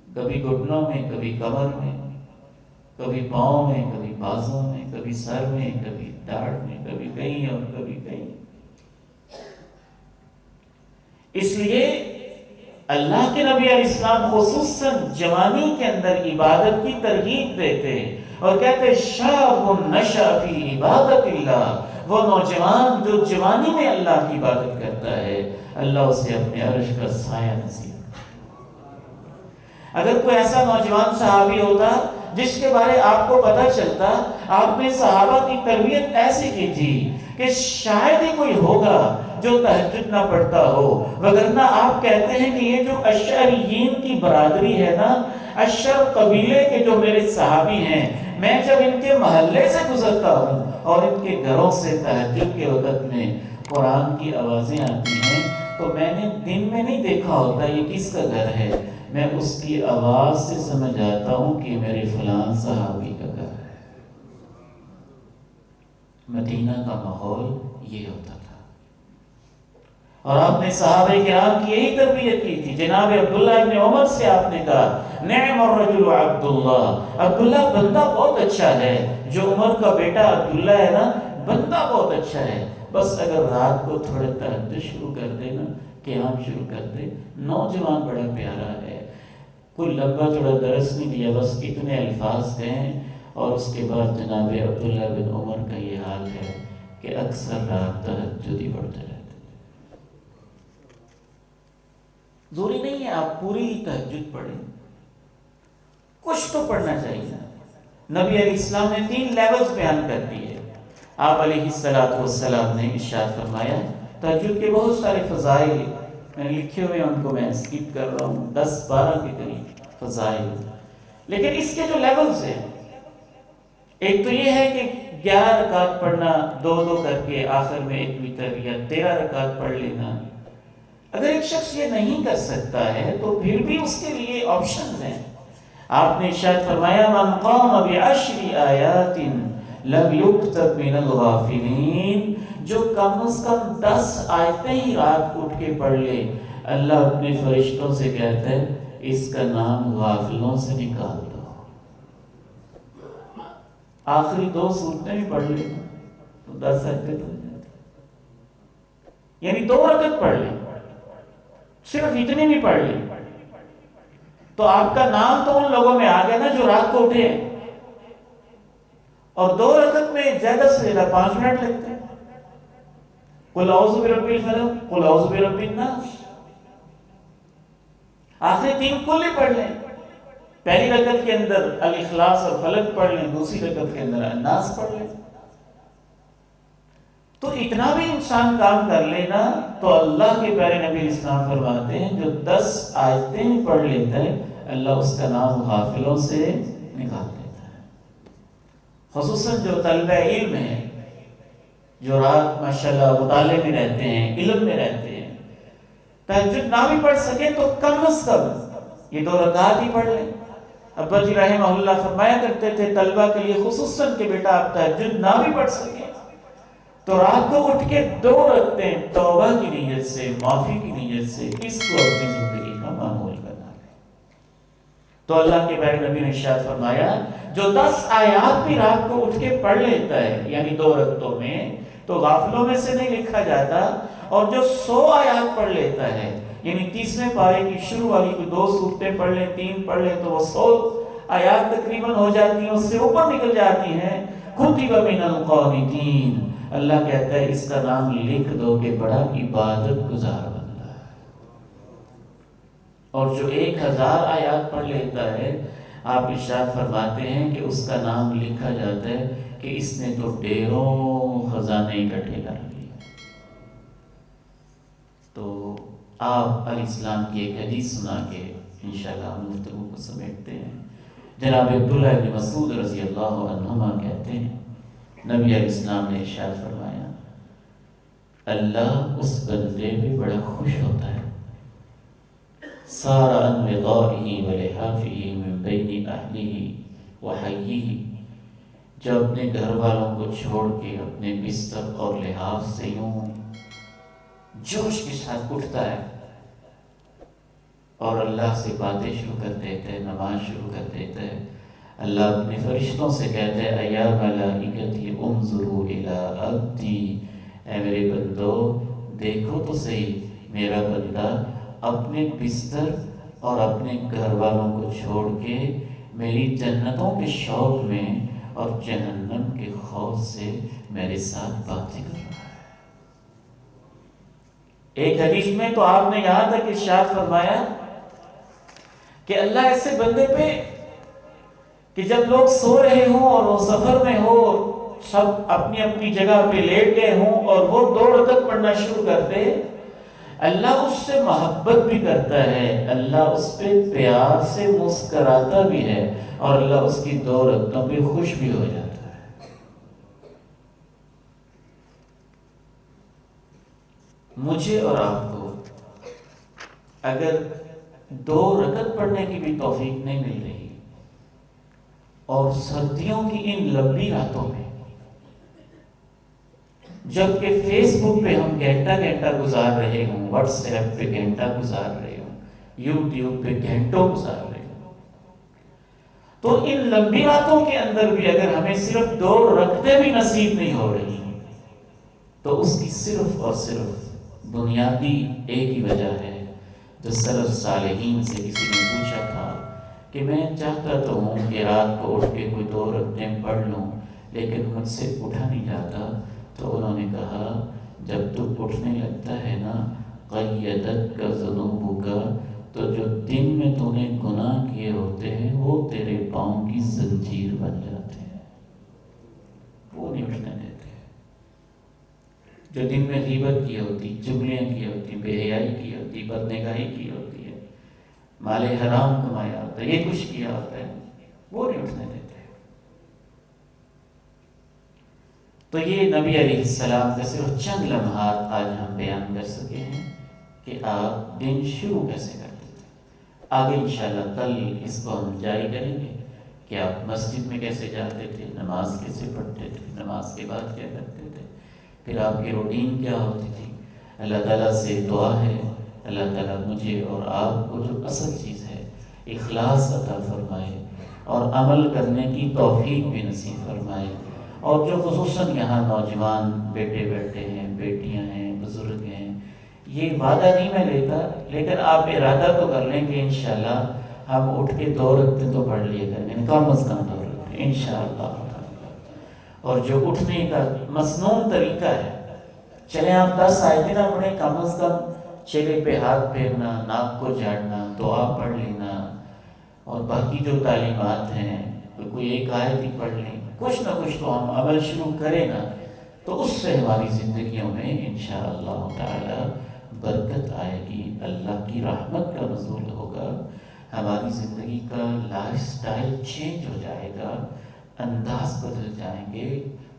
Speaker 1: کبھی گھٹنوں میں, کبھی کمر میں, کبھی پاؤں میں, کبھی بازوں میں, کبھی سر میں, کبھی داڑھ میں, کبھی کہیں اور کبھی کہیں. اس لیے اللہ کے نبی علیہ السلام خصوصاً جوانی کے اندر عبادت کی ترغیب دیتے اور کہتے شاب نشأ فی عبادت اللہ, وہ نوجوان جو جوانی میں اللہ کی عبادت کرتا ہے اللہ اسے اپنے عرش کا سایہ نصیب. اگر کوئی ایسا نوجوان صحابی ہوتا جس کے بارے آپ کو پتہ چلتا, آپ نے صحابہ کی تربیت ایسی کی تھی کہ شاید ہی کوئی ہوگا جو تہجد نہ پڑھتا ہو, وگرنہ آپ کہتے ہیں کہ یہ جو اشعریین کی برادری ہے نا, اشر قبیلے کے جو میرے صحابی ہیں, میں جب ان کے محلے سے گزرتا ہوں اور ان کے گھروں سے تہجد کے وقت میں قرآن کی آوازیں آتی ہیں تو میں نے دن میں نہیں دیکھا ہوتا یہ کس کا گھر ہے، میں اس کی آواز سے سمجھ جاتا ہوں کہ میرے فلاں صحابی کا گھر ہے۔ مدینہ کا ماحول یہ ہوتا تھا، اور آپ نے صحابہ کرام کی یہی تربیت کی تھی۔ جناب عبداللہ ابن عمر سے آپ نے کہا نعم الرجل عبداللہ، عبداللہ بندہ بہت اچھا ہے، جو عمر کا بیٹا عبداللہ ہے نا بندہ بہت اچھا ہے، بس اگر رات کو تھوڑا تہجد شروع کر دے نا، قیام شروع کر دے، نوجوان بڑا پیارا ہے، کوئی لمبا چوڑا درس نہیں دیا، بس اتنے الفاظ کہیں، اور اس کے بعد جناب عبداللہ بن عمر کا یہ حال ہے کہ اکثر رات تہجد ہی پڑھتے رہتے۔ ضروری نہیں ہے آپ پوری تہجد پڑھیں، کچھ تو پڑھنا چاہیے۔ نبی علیہ السلام نے 3 لیولز بیان کر دیے۔ آپ علیہ السلام نے ارشاد فرمایا، تہجد کے بہت سارے فضائل میں نے لکھے ہوئے ان کو میں اسکپ کر رہا ہوں، 10-12 کے قریب فضائل، لیکن اس کے جو لیولز ہیں، ایک تو یہ ہے کہ 11 رکعت پڑھنا 2 کر کے، آخر میں 1 وتر یا 13 رکعت پڑھ لینا۔ اگر ایک شخص یہ نہیں کر سکتا ہے تو پھر بھی اس کے لیے آپشنز ہیں۔ آپ نے ارشاد فرمایا من قام ب10 آیات لم یکتب من الغافلین، جو کم از کم 10 آیتیں ہی رات کو اٹھ کے پڑھ لے، اللہ اپنے فرشتوں سے کہتا ہے اس کا نام غافلوں سے نکال دو۔ آخری 2 سورتیں بھی پڑھ لے تو 10 آیتیں تو ہو جاتی، یعنی 2 رکعت پڑھ لے، صرف اتنی بھی پڑھ لی تو آپ کا نام تو ان لوگوں میں آ گیا نا جو رات کو اٹھے، اور 2 رکعت میں زیادہ سے زیادہ 5 منٹ لگتے ہیں۔ قل اعوذ برب الفلق، قل اعوذ برب الناس، آخری 3 کلی پڑھ لیں، پہلی رکعت کے اندر الاخلاص اور فلق پڑھ لیں، دوسری رکعت کے اندر الناس پڑھ لیں، تو اتنا بھی انسان کام کر لینا تو اللہ کے پیارے نبی اسلام فرماتے ہیں جو 10 آیتیں پڑھ لیتا ہے اللہ اس کا نام غافلوں سے نکال دیتا ہے۔ خصوصاً جو طلبہ علم ہیں، جو رات ماشاءاللہ مطالعے میں رہتے ہیں، علم میں رہتے ہیں، تہجد نہ بھی پڑھ سکے تو کم از کم یہ 2 رکعت ہی پڑھ لیں۔ ابا جی رحمہ اللہ فرمایا کرتے تھے طلبہ کے لیے خصوصاً کہ بیٹا آپ تہجد نہ بھی پڑھ سکیں تو رات کو اٹھ کے 2 رکعتیں توبہ کی نیت سے، معافی کی نیت سے اس کو اپنی زندگی کا معمول کرنا ہے۔ تو اللہ کے پیارے نبی نے ارشاد فرمایا جو 10 آیات بھی رات کو اٹھ کے پڑھ لیتا ہے یعنی 2 رکعتوں میں تو غافلوں میں سے نہیں لکھا جاتا، اور جو 100 آیات پڑھ لیتا ہے یعنی 30ویں پارے کی شروع والی کو 2 سورتیں پڑھ لیں، 3 پڑھ لیں تو وہ 100 آیات تقریباً ہو جاتی ہیں، اس سے اوپر نکل جاتی ہیں۔ کتب من القانتین، اللہ کہتا ہے اس کا نام لکھ دو کہ بڑا عبادت گزار بندہ ہے۔ اور جو 1000 آیات پڑھ لیتا ہے آپ ارشاد فرماتے ہیں کہ اس کا نام لکھا جاتا ہے کہ اس نے تو ڈھیروں خزانے اکٹھے کر لیے۔ تو آپ علیہ السلام کی ایک حدیث سنا کے انشاءاللہ ہم گفتگو کو سمیٹتے ہیں۔ جناب عبداللہ بن مسعود رضی اللہ عنہما کہتے ہیں نبی علیہ السلام نے ارشاد فرمایا اللہ اس بندے پہ بڑا خوش ہوتا ہے سار عن وغائه ولحافه من بین اہلہ وحیہ، جو اپنے گھر والوں کو چھوڑ کے اپنے بستر اور لحاف سے یوں جوش کے ساتھ اٹھتا ہے اور اللہ سے باتیں شروع کر دیتا ہے، نماز شروع کر دیتا ہے، اللہ اپنے فرشتوں سے کہتا ہے ایا ملائکتی انظروا الی عبدی، اے میرے بندو دیکھو تو صحیح میرا بندہ اپنے بستر اور اپنے گھر والوں کو چھوڑ کے میری جنتوں کے شوق میں اور جہنم کے خوف سے میرے ساتھ باتیں کر رہا ہے۔ ایک حدیث میں تو آپ نے یہاں تک ارشاد فرمایا کہ اللہ ایسے بندے پہ کہ جب لوگ سو رہے ہوں اور وہ سفر میں ہو، سب اپنی اپنی جگہ پہ لیٹ گئے ہوں اور وہ 2 رکعت پڑھنا شروع کر دے، اللہ اس سے محبت بھی کرتا ہے، اللہ اس پہ پیار سے مسکراتا بھی ہے، اور اللہ اس کی 2 رکعتوں پہ خوش بھی ہو جاتا ہے۔ مجھے اور آپ کو اگر 2 رکعت پڑھنے کی بھی توفیق نہیں مل رہی، اور سردیوں کی ان لمبی راتوں میں جبکہ فیس بک پہ ہم گھنٹہ گزار رہے ہوں، واٹس ایپ پہ گھنٹہ گزار رہے ہوں، یوٹیوب پہ گھنٹوں گزار رہے ہوں، تو ان لمبی راتوں کے اندر بھی اگر ہمیں صرف 2 رکعتیں بھی نصیب نہیں ہو رہی، تو اس کی صرف اور صرف بنیادی ایک ہی وجہ ہے، جو سلف صالحین سے کسی نے پوچھا تھا کہ میں چاہتا تو ہوں کہ رات کو اٹھ کے کوئی 2 رکعتیں پڑھ لوں، لیکن مجھ سے اٹھا نہیں جاتا۔ تو انہوں نے کہا جب تو اٹھنے لگتا ہے نا، قیدت کا ذنوب کا، تو جو دن میں تو نے گناہ کیے ہوتے ہیں وہ تیرے پاؤں کی زنجیر بن جاتے ہیں، وہ نہیں اٹھنے دیتے۔ جو دن میں غیبت کی ہوتی، چغلیاں کی ہوتی، بے حیائی کی ہوتی، بدنگاہی کی ہوتی ہے، مال حرام کمایا ہوتا ہے، یہ کچھ کیا ہوتا ہے، وہ نہیں اٹھنے دیتے۔ تو یہ نبی علیہ السلام کا صرف چند لمحات آج ہم بیان کر سکے ہیں کہ آپ دن شروع کیسے کرتے تھے۔ آگے انشاءاللہ کل اس کو ہم جاری کریں گے کہ آپ مسجد میں کیسے جاتے تھے، نماز کیسے پڑھتے تھے، نماز کے بعد کیا کرتے تھے، پھر آپ کی روٹین کیا ہوتی تھی۔ اللہ تعالیٰ سے دعا ہے اللہ تعالیٰ مجھے اور آپ کو جو اصل چیز ہے اخلاص عطا فرمائے، اور عمل کرنے کی توفیق بھی نصیب فرمائے۔ اور جو خصوصاً یہاں نوجوان بیٹے بیٹھے ہیں، بیٹیاں ہیں، بزرگ ہیں، یہ وعدہ نہیں میں لیتا، لیکن آپ ارادہ تو کر لیں کہ انشاءاللہ ہم اٹھ کے 2 رکعتیں تو پڑھ لیا کریں گے، کم از کم 2 رکعتیں انشاءاللہ۔ اور جو اٹھنے کا مسنون طریقہ ہے، چلیں آپ 10 آیتیں نہ پڑھیں، کم از کم چہرے پہ ہاتھ پھیرنا، ناک کو جھاڑنا، دعا پڑھ لینا، اور باقی جو تعلیمات ہیں کوئی ایک آیت ہی پڑھ لیں، کچھ نہ کچھ تو ہم عمل شروع کریں نا، تو اس سے ہماری زندگیوں میں انشاءاللہ تعالی برکت آئے گی، اللہ کی رحمت کا نزول ہوگا، ہماری زندگی کا لائف سٹائل چینج ہو جائے گا، انداز بدل جائیں گے،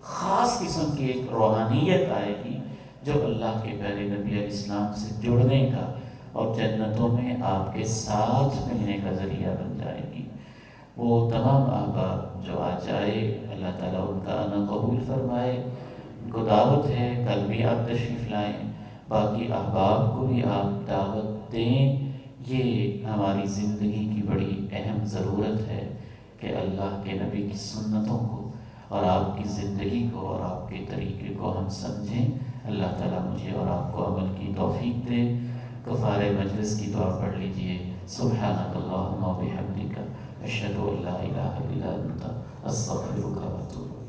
Speaker 1: خاص قسم کی ایک روحانیت آئے گی جو اللہ کے پیارے نبی علیہ السلام سے جڑنے کا اور جنتوں میں آپ کے ساتھ ملنے کا ذریعہ بن جائے گی۔ وہ تمام احباب جو آج آئے، اللہ تعالیٰ ان کا آنا قبول فرمائے۔ ان کو دعوت ہے، کل بھی آپ تشریف لائیں، باقی احباب کو بھی آپ دعوت دیں۔ یہ ہماری زندگی کی بڑی اہم ضرورت ہے کہ اللہ کے نبی کی سنتوں کو اور آپ کی زندگی کو اور آپ کے طریقے کو ہم سمجھیں۔ اللہ تعالیٰ مجھے اور آپ کو عمل کی توفیق دے۔ کفارہ مجلس کی دعا پڑھ لیجئے۔ سبحانک اللہم و بحمدک، اشہد ان لا الہ الا انت، استغفرک و اتوب